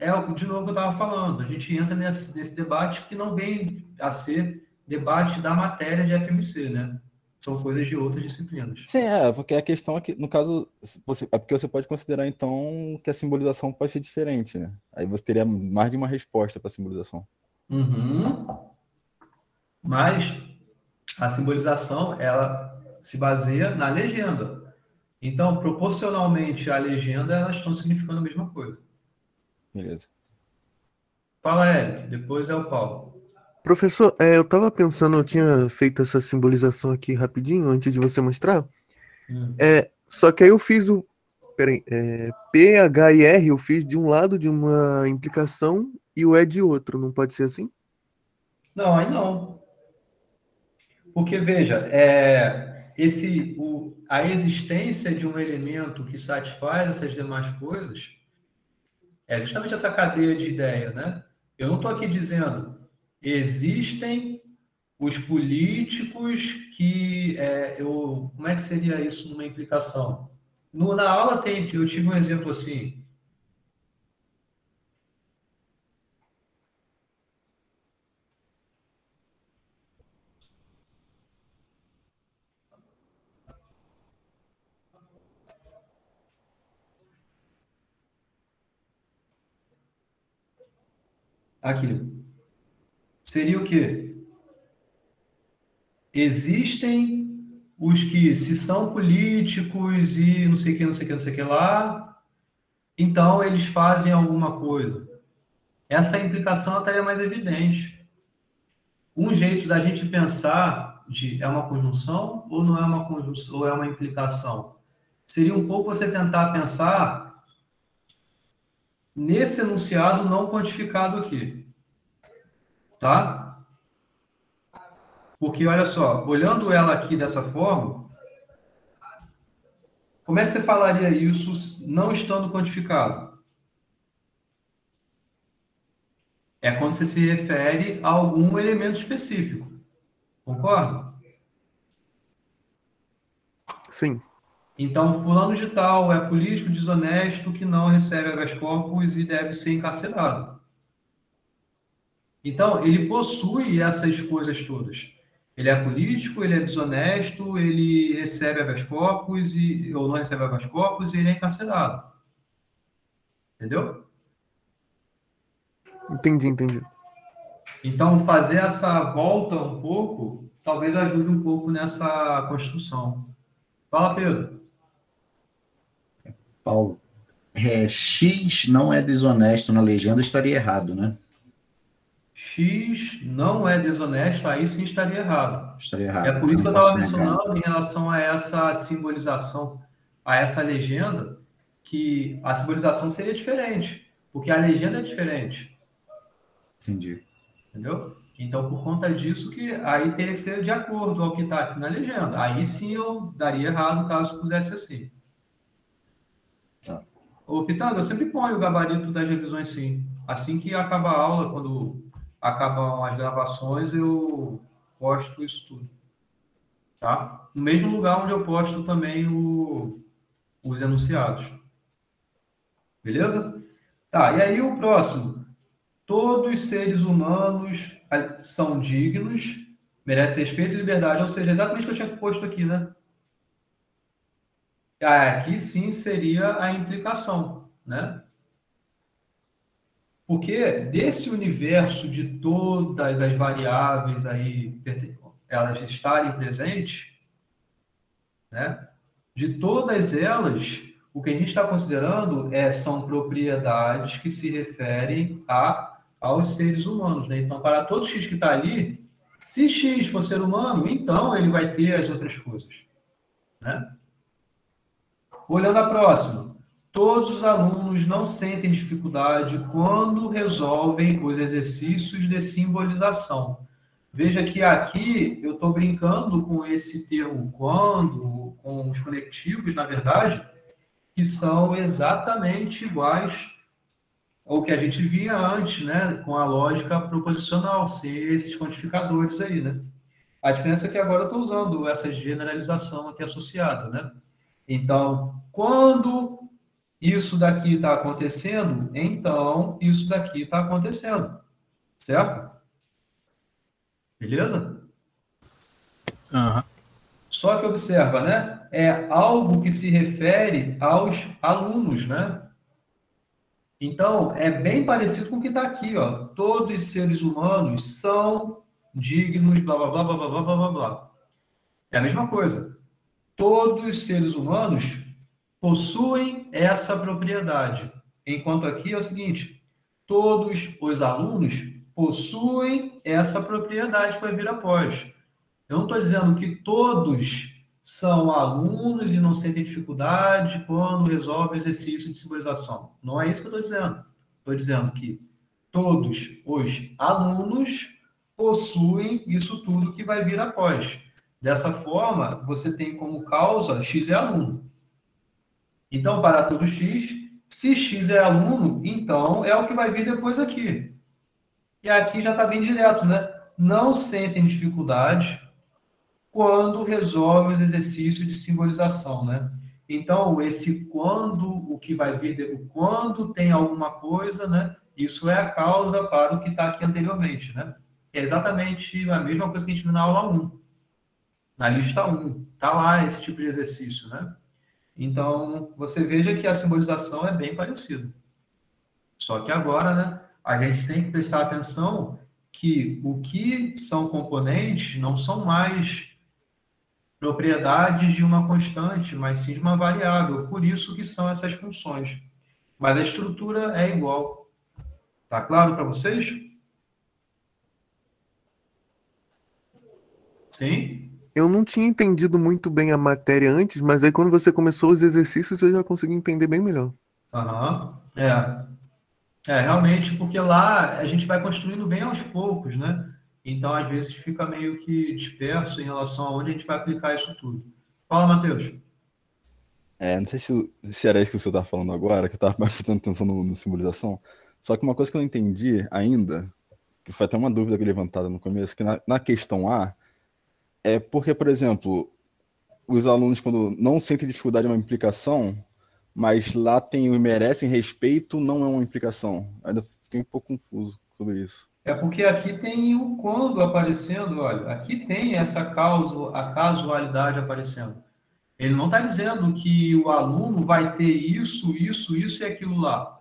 é o que, de novo, eu estava falando. A gente entra nesse debate que não vem a ser debate da matéria de FMC, né? São coisas de outras disciplinas. Sim, porque a questão é que, no caso, é porque você pode considerar, então, que a simbolização pode ser diferente, né? Aí você teria mais de uma resposta para a simbolização. Uhum. Mas a simbolização, ela se baseia na legenda. Então, proporcionalmente à legenda, elas estão significando a mesma coisa. Beleza. Fala, Eric. Depois é o Paulo. Professor, eu tava pensando, eu tinha feito essa simbolização aqui rapidinho, antes de você mostrar. Só que aí eu fiz o... Peraí, P, H e R eu fiz de um lado de uma implicação e o E de outro, não pode ser assim? Não, aí não. Porque, veja, a existência de um elemento que satisfaz essas demais coisas é justamente essa cadeia de ideia, né? Eu não estou aqui dizendo existem os políticos que... como é que seria isso numa implicação? Na aula eu tive um exemplo assim. Aqui. Seria o quê? Existem os que, se são políticos e não sei o que, não sei o que, não sei o que lá, então eles fazem alguma coisa. Essa implicação estaria mais evidente. Um jeito da gente pensar é uma conjunção ou não é uma conjunção, ou é uma implicação? Seria um pouco você tentar pensar nesse enunciado não quantificado aqui. Tá? Porque, olha só, olhando ela aqui dessa forma, como é que você falaria isso não estando quantificado? É quando você se refere a algum elemento específico. Concorda? Sim. Então, fulano de tal é político desonesto que não recebe habeas corpus e deve ser encarcerado. Então, ele possui essas coisas todas. Ele é político, ele é desonesto, ele recebe habeas corpus ou não recebe habeas corpus e ele é encarcerado. Entendeu? Entendi. Então, fazer essa volta um pouco, talvez ajude um pouco nessa construção. Fala, Pedro. Paulo, X não é desonesto na legenda, estaria errado, né? X não é desonesto, aí sim estaria errado. Estaria errado. É por isso que eu estava mencionando em relação a essa simbolização, a essa legenda, que a simbolização seria diferente, porque a legenda é diferente. Entendi. Entendeu? Então, por conta disso, que aí teria que ser de acordo ao que está aqui na legenda. Aí sim eu daria errado caso pusesse assim. Tá. Ô, Pitanga, eu sempre ponho o gabarito das revisões sim. Assim que acaba a aula, quando acabam as gravações, eu posto isso tudo. Tá? No mesmo lugar onde eu posto também os enunciados. Beleza? Tá, e aí o próximo. Todos os seres humanos são dignos, merecem respeito e liberdade, ou seja, exatamente o que eu tinha posto aqui, né? Aqui sim seria a implicação, né? Porque desse universo de todas as variáveis aí, elas estarem presentes, né? De todas elas, o que a gente está considerando são propriedades que se referem aos seres humanos, né? Então, para todo X que está ali, se X for ser humano, então ele vai ter as outras coisas, né? Olhando a próxima, todos os alunos não sentem dificuldade quando resolvem os exercícios de simbolização. Veja que aqui eu estou brincando com esse termo quando, com os conectivos, na verdade, que são exatamente iguais ao que a gente via antes, né, com a lógica proposicional, sem esses quantificadores aí, né? A diferença é que agora eu estou usando essa generalização aqui associada, né? Então, quando isso daqui está acontecendo, então isso daqui está acontecendo. Certo? Beleza? Aham. Só que observa, né? É algo que se refere aos alunos, né? Então, é bem parecido com o que está aqui, ó. Todos os seres humanos são dignos, blá, blá, blá, blá, blá, blá, blá, blá, blá. É a mesma coisa. Todos os seres humanos possuem essa propriedade. Enquanto aqui é o seguinte, todos os alunos possuem essa propriedade para vir após. Eu não estou dizendo que todos são alunos e não sentem dificuldade quando resolvem o exercício de simbolização. Não é isso que eu estou dizendo. Estou dizendo que todos os alunos possuem isso tudo que vai vir após. Dessa forma, você tem como causa x é aluno. Então, para todo x, se x é aluno, então é o que vai vir depois aqui. E aqui já está bem direto, né? Não sentem dificuldade quando resolve os exercícios de simbolização, né? Então, esse quando, o que vai vir, o quando tem alguma coisa, né? Isso é a causa para o que está aqui anteriormente, né? É exatamente a mesma coisa que a gente viu na aula 1. Na lista 1, está lá esse tipo de exercício, né? Então, você veja que a simbolização é bem parecida. Só que agora, né? A gente tem que prestar atenção que o que são componentes não são mais propriedades de uma constante, mas sim de uma variável. Por isso que são essas funções. Mas a estrutura é igual. Tá claro para vocês? Sim? Eu não tinha entendido muito bem a matéria antes, mas aí quando você começou os exercícios eu já consegui entender bem melhor. Aham. Realmente, porque lá a gente vai construindo bem aos poucos, né? Então, às vezes, fica meio que disperso em relação a onde a gente vai aplicar isso tudo. Fala, Matheus. Não sei se era isso que o senhor estava falando agora, que eu estava prestando atenção no simbolização. Só que uma coisa que eu não entendi ainda, que foi até uma dúvida que levantada no começo, que na questão A, é porque, por exemplo, os alunos, quando não sentem dificuldade em uma implicação, mas lá tem o merecem respeito, não é uma implicação. Ainda fiquei um pouco confuso sobre isso. É porque aqui tem o quando aparecendo, olha, aqui tem essa a casualidade aparecendo. Ele não está dizendo que o aluno vai ter isso e aquilo lá.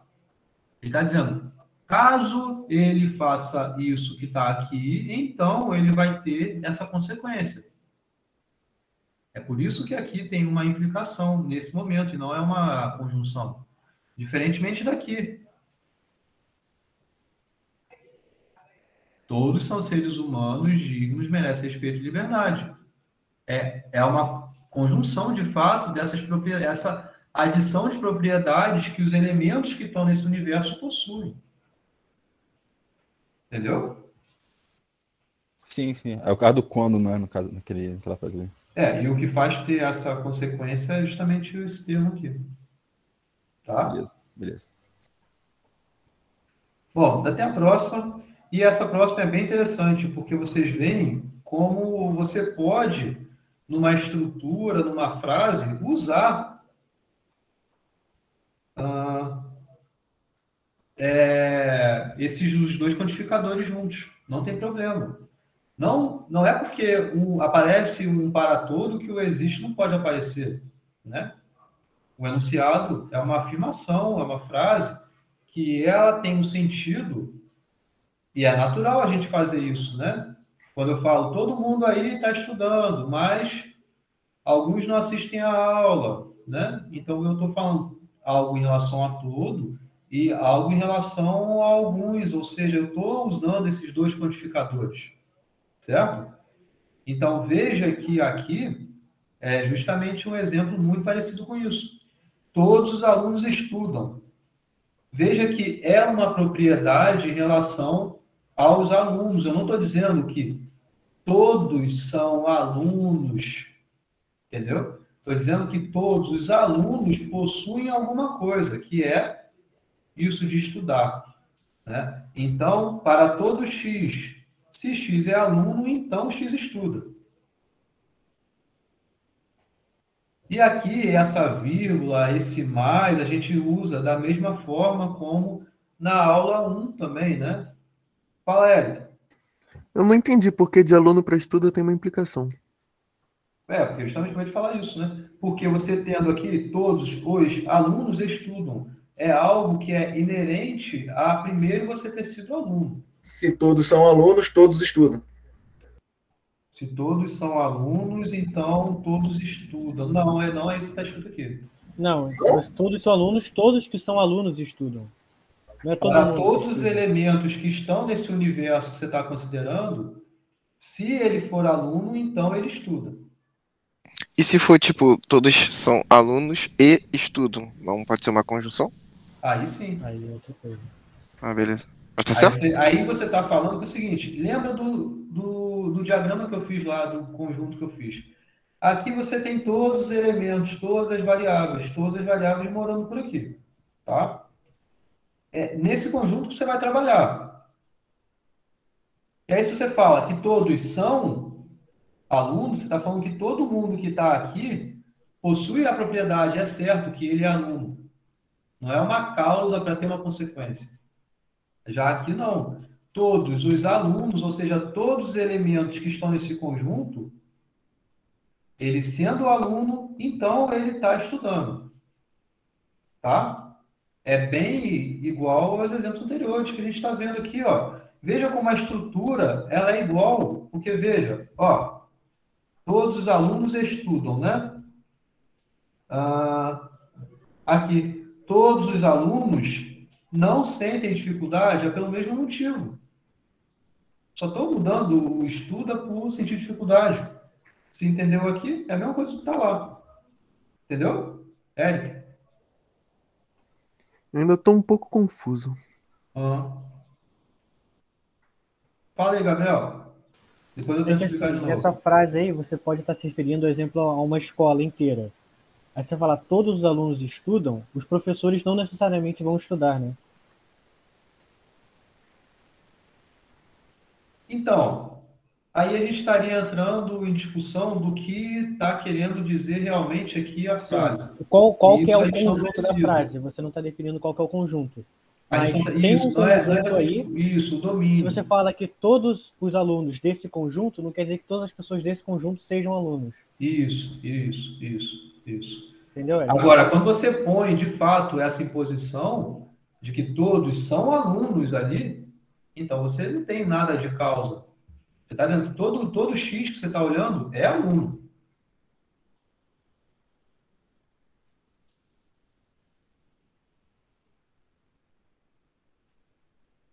Ele está dizendo, caso ele faça isso que está aqui, então ele vai ter essa consequência. É por isso que aqui tem uma implicação nesse momento, e não é uma conjunção. Diferentemente daqui. Todos são seres humanos dignos, merecem respeito e liberdade. É uma conjunção, de fato, dessas propriedades, essa adição de propriedades que os elementos que estão nesse universo possuem. Entendeu? Sim. É o caso do quando, não é? No caso naquela frase ali. E o que faz ter essa consequência é justamente esse termo aqui. Tá? Beleza. Bom, até a próxima. E essa próxima é bem interessante, porque vocês veem como você pode, numa estrutura, numa frase, usar esses os dois quantificadores juntos. Não tem problema. Não é porque aparece um para todo que o existe não pode aparecer, né? O enunciado é uma afirmação, é uma frase que ela tem um sentido e é natural a gente fazer isso, né? Quando eu falo, todo mundo aí está estudando, mas alguns não assistem a aula, né? Então eu estou falando algo em relação a todo e algo em relação a alguns, ou seja, eu estou usando esses dois quantificadores, certo? Então veja que aqui é justamente um exemplo muito parecido com isso. Todos os alunos estudam. Veja que é uma propriedade em relação aos alunos. Eu não estou dizendo que todos são alunos, entendeu? Estou dizendo que todos os alunos possuem alguma coisa, que é isso de estudar, né? Então, para todo x, se x é aluno, então x estuda. E aqui, essa vírgula, esse mais, a gente usa da mesma forma como na aula 1 também, né? Fala, Érico. Eu não entendi porque de aluno para estudo tem uma implicação. Porque justamente para te falar isso, né? Porque você tendo aqui todos os alunos estudam. É algo que é inerente a primeiro você ter sido aluno. Se todos são alunos, todos estudam. Se todos são alunos, então todos estudam. Não é isso que está escrito aqui. Não, todos são alunos, todos que são alunos estudam. Não é todo Para mundo que todos os estuda. elementos que estão nesse universo que você está considerando, se ele for aluno, então ele estuda. E se for, tipo, todos são alunos e estudam, não pode ser uma conjunção? Aí sim. Aí é outra coisa. Ah, beleza. Mas tá certo? Aí você está falando que é o seguinte, lembra do diagrama que eu fiz lá, do conjunto que eu fiz? Aqui você tem todos os elementos, todas as variáveis morando por aqui, tá? É nesse conjunto que você vai trabalhar. E aí se você fala que todos são alunos, você está falando que todo mundo que está aqui possui a propriedade, é certo que ele é aluno. Não é uma causa para ter uma consequência. Já aqui não. Todos os alunos, ou seja, todos os elementos que estão nesse conjunto, ele sendo aluno, então ele está estudando. Tá? É bem igual aos exemplos anteriores que a gente está vendo aqui, ó. Veja como a estrutura ela é igual, porque veja, ó, todos os alunos estudam, né? Aqui, todos os alunos não sentem dificuldade é pelo mesmo motivo. Só estou mudando o estuda por sentir dificuldade. Se entendeu aqui, é a mesma coisa que está lá. Entendeu? Érico? Eu ainda estou um pouco confuso. Fala aí, Gabriel. Depois eu tento explicar de novo. Essa frase aí, você pode estar se referindo, por exemplo, a uma escola inteira. Aí você fala, todos os alunos estudam, os professores não necessariamente vão estudar, né? Então, aí a gente estaria entrando em discussão do que está querendo dizer realmente aqui a frase. Qual E que isso é a o gente não conjunto da precisa. frase? Você não está definindo qual que é o conjunto. Aí, Mas então, tem isso, um não é conjunto aí. Isso, o domínio. Se você fala que todos os alunos desse conjunto, não quer dizer que todas as pessoas desse conjunto sejam alunos. Isso. Entendeu? Agora, quando você põe, de fato, essa imposição de que todos são alunos ali, então você não tem nada de causa. Você está dentro, todo X que você está olhando é aluno.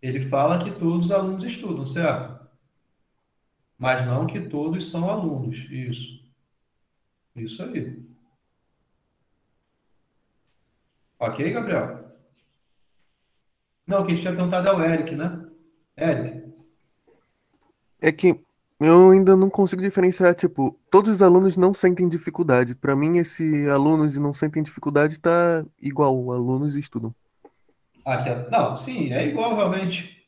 Ele fala que todos os alunos estudam, certo? Mas não que todos são alunos. Isso aí. Ok, Gabriel? Não, quem tinha perguntado é o Eric, né? Eric. É que eu ainda não consigo diferenciar, tipo, todos os alunos não sentem dificuldade. Para mim, esse alunos e não sentem dificuldade tá igual, alunos estudam. Aqui, não, sim, é igual realmente.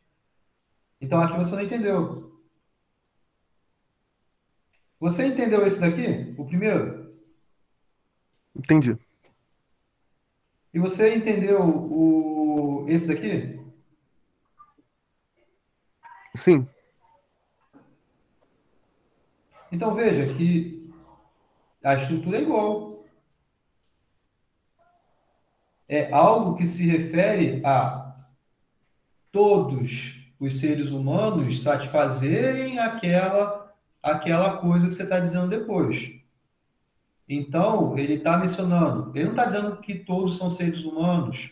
Então aqui você não entendeu. Você entendeu esse daqui? O primeiro? Entendi. E você entendeu esse daqui? Sim. Então veja que a estrutura é igual. É algo que se refere a todos os seres humanos satisfazerem aquela coisa que você está dizendo depois. Então, ele está mencionando, ele não está dizendo que todos são seres humanos.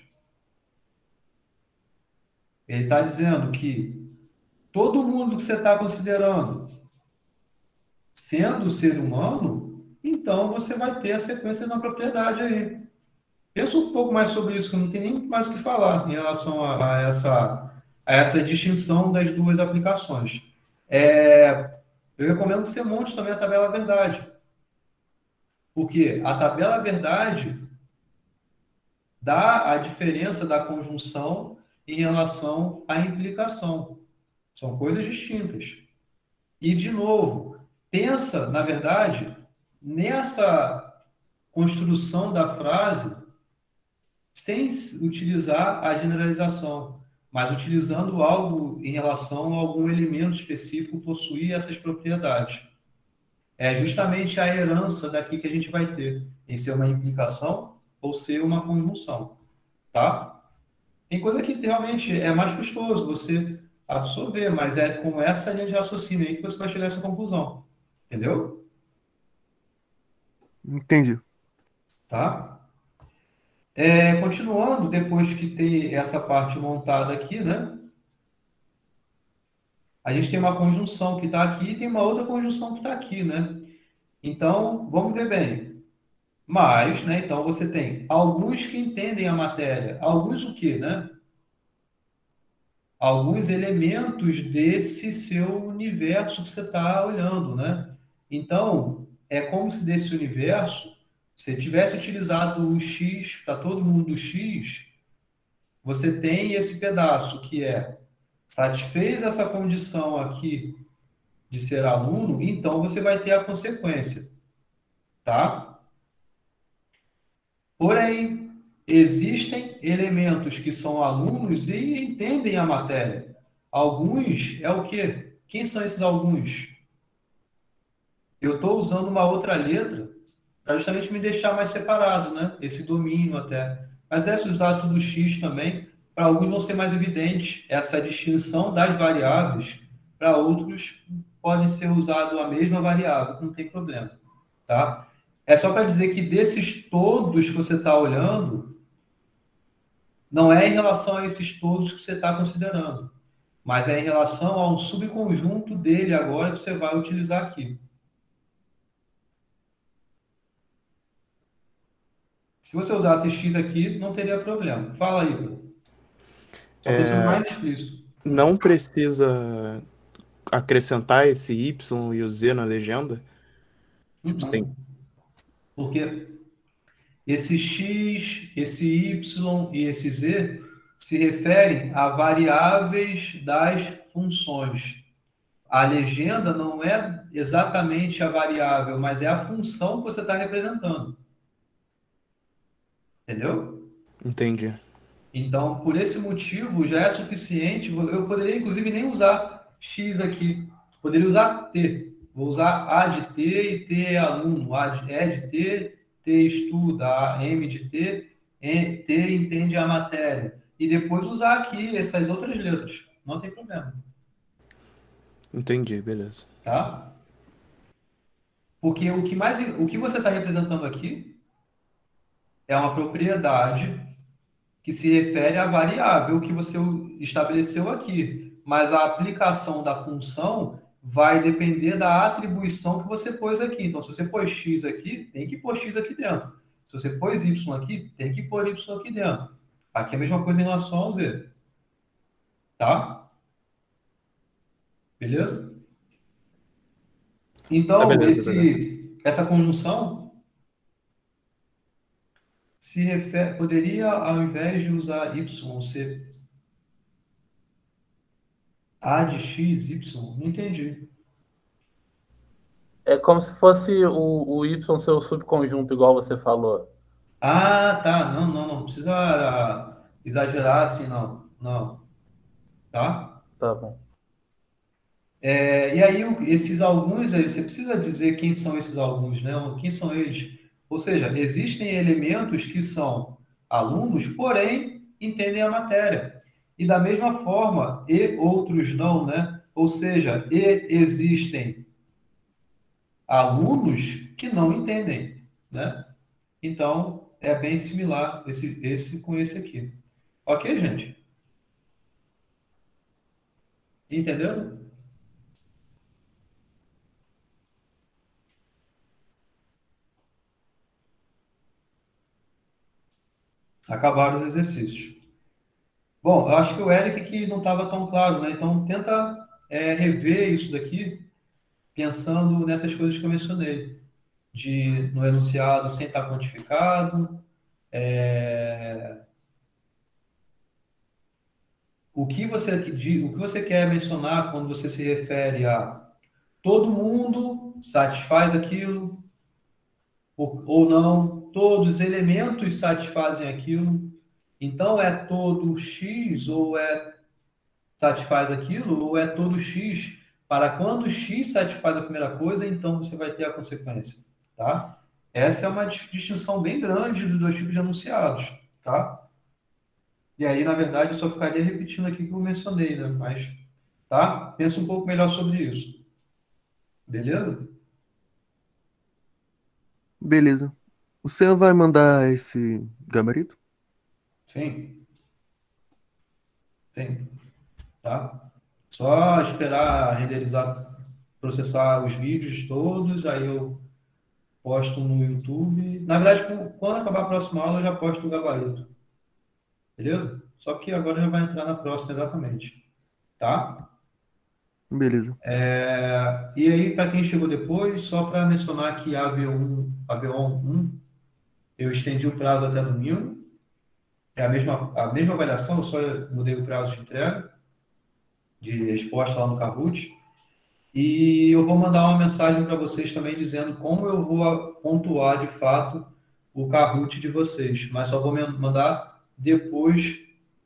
Ele está dizendo que todo mundo que você está considerando sendo ser humano, então você vai ter a sequência da propriedade aí. Pensa um pouco mais sobre isso, que eu não tenho nem mais o que falar em relação a essa distinção das duas aplicações. Eu recomendo que você monte também a tabela verdade. Porque a tabela verdade dá a diferença da conjunção em relação à implicação. São coisas distintas. E, de novo, pensa, na verdade, nessa construção da frase sem utilizar a generalização, mas utilizando algo em relação a algum elemento específico possuir essas propriedades. É justamente a herança daqui que a gente vai ter, em ser uma implicação ou ser uma conjunção, tá? Tem coisa que realmente é mais custoso você absorver, mas é com essa linha de raciocínio aí que você vai chegar a essa conclusão, entendeu? Entendi. Tá? Continuando, depois que tem essa parte montada aqui, né? A gente tem uma conjunção que está aqui e tem uma outra conjunção que está aqui, né? Então, vamos ver bem. Mas, né? Então, você tem alguns que entendem a matéria. Alguns o quê, né? Alguns elementos desse seu universo que você está olhando, né? Então, é como se desse universo você tivesse utilizado o X para todo mundo do X, você tem esse pedaço que satisfez essa condição aqui de ser aluno, então você vai ter a consequência, tá? Porém, existem elementos que são alunos e entendem a matéria. Alguns é o quê? Quem são esses alguns? Eu estou usando uma outra letra para justamente me deixar mais separado, né? Esse domínio até. Mas se usar tudo X também, para alguns vão ser mais evidentes essa distinção das variáveis, para outros podem ser usado a mesma variável, não tem problema, tá? É só para dizer que desses todos que você está olhando, não é em relação a esses todos que você está considerando, mas é em relação a um subconjunto dele agora que você vai utilizar aqui. Se você usasse X aqui, não teria problema. Fala aí, Bruno. Só estou sendo mais explícito. Não precisa acrescentar esse Y e o Z na legenda? Tipo, você tem... Porque esse X, esse Y e esse Z se referem a variáveis das funções. A legenda não é exatamente a variável, mas é a função que você está representando. Entendeu? Entendi. Então, por esse motivo, já é suficiente. Eu poderia, inclusive, nem usar X aqui. Poderia usar T. Vou usar A de T e T é aluno. E de T, T estuda. A M de T, T entende a matéria. E depois usar aqui essas outras letras. Não tem problema. Entendi, beleza. Tá? Porque o que você está representando aqui é uma propriedade que se refere à variável que você estabeleceu aqui. Mas a aplicação da função vai depender da atribuição que você pôs aqui. Então, se você pôs X aqui, tem que pôr X aqui dentro. Se você pôs Y aqui, tem que pôr Y aqui dentro. Aqui é a mesma coisa em relação ao Z. Tá? Beleza? Então, beleza. essa conjunção se refere, poderia, ao invés de usar Y, ser A de X, Y? Não entendi. É como se fosse o Y ser o subconjunto, igual você falou. Ah, tá. Não precisa exagerar assim, não. Não. Tá? Tá bom. E aí, esses alguns, aí você precisa dizer quem são esses alguns, né? Quem são eles? Ou seja, existem elementos que são alunos, porém, entendem a matéria. E da mesma forma, e outros não, né? Ou seja, existem alunos que não entendem, né? Então, é bem similar esse com esse aqui. Ok, gente? Entendeu? Acabaram os exercícios. Bom, eu acho que o Eric que não estava tão claro, né? Então, tenta rever isso daqui, pensando nessas coisas que eu mencionei. No enunciado sem estar quantificado, o que você quer mencionar quando você se refere a todo mundo satisfaz aquilo, ou não, todos os elementos satisfazem aquilo. Então, é todo X ou satisfaz aquilo, ou é todo X. Para quando X satisfaz a primeira coisa, então você vai ter a consequência. Tá? Essa é uma distinção bem grande dos dois tipos de enunciados. Tá? E aí, na verdade, eu só ficaria repetindo aqui o que eu mencionei, né? Mas, tá? Pensa um pouco melhor sobre isso. Beleza? Beleza. O senhor vai mandar esse gabarito? Sim. Sim. Tá? Só esperar renderizar, processar os vídeos todos, aí eu posto no YouTube. Na verdade, quando acabar a próxima aula, eu já posto o gabarito. Beleza? Só que agora já vai entrar na próxima exatamente. Tá? Beleza. E aí, para quem chegou depois, só para mencionar que a V1 1, eu estendi o prazo até domingo. É a mesma avaliação, eu só mudei o prazo de entrega, de resposta lá no Kahoot. E eu vou mandar uma mensagem para vocês também dizendo como eu vou pontuar de fato o Kahoot de vocês. Mas só vou mandar depois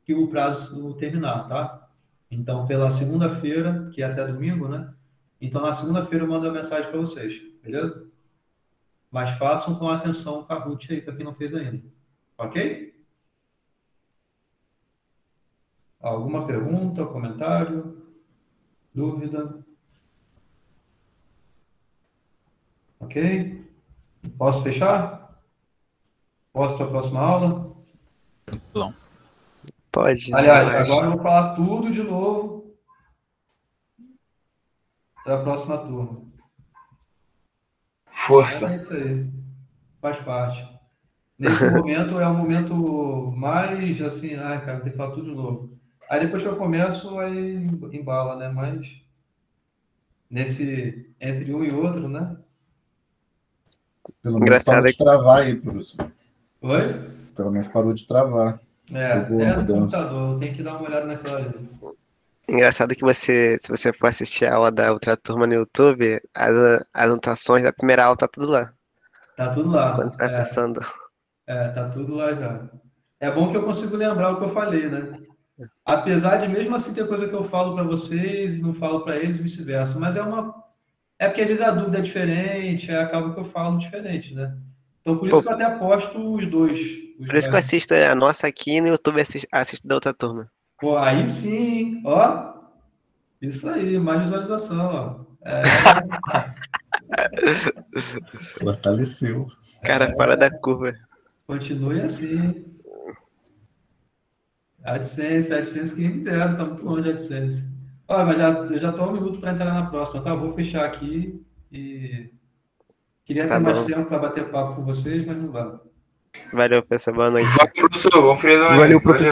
que o prazo terminar, tá? Então, pela segunda-feira, que é até domingo, né? Então, na segunda-feira eu mando a mensagem para vocês, beleza? Mas façam com atenção o Kahoot aí, para quem não fez ainda. Ok? Alguma pergunta, comentário, dúvida? Ok? Posso fechar? Posso para a próxima aula? Não. Pode. Aliás, agora eu vou falar tudo de novo para a próxima turma. Força. É isso aí. Faz parte. Nesse momento é o momento mais assim, cara, tem que falar tudo de novo. Aí depois que eu começo, aí embala, né? Mas entre um e outro, né? Pelo menos parou de travar aí, professor. Oi? Pelo menos parou de travar. No computador, tem que dar uma olhada naquela ali. Engraçado que se você for assistir a aula da outra turma no YouTube, as anotações da primeira aula tá tudo lá. Tá tudo lá. Quando você vai pensando. Tá tudo lá já. É bom que eu consigo lembrar o que eu falei, né? Apesar de mesmo assim ter coisa que eu falo para vocês e não falo para eles, vice-versa. Mas é porque eles a dúvida é diferente, acaba que eu falo diferente, né? Então por isso que eu até posto os dois. Por isso que eu assisto a nossa aqui no YouTube, assisto da outra turma. Pô, aí sim, ó. Isso aí, mais visualização, ó. Fortaleceu. Cara, fora da curva. Continue assim. AdSense, quem me dera, tá muito longe de AdSense. Olha, mas eu já tô 1 minuto para entrar na próxima, tá? Vou fechar aqui e queria ter mais tempo para bater papo com vocês, mas não dá. Valeu, professor. Boa noite. Valeu, professor.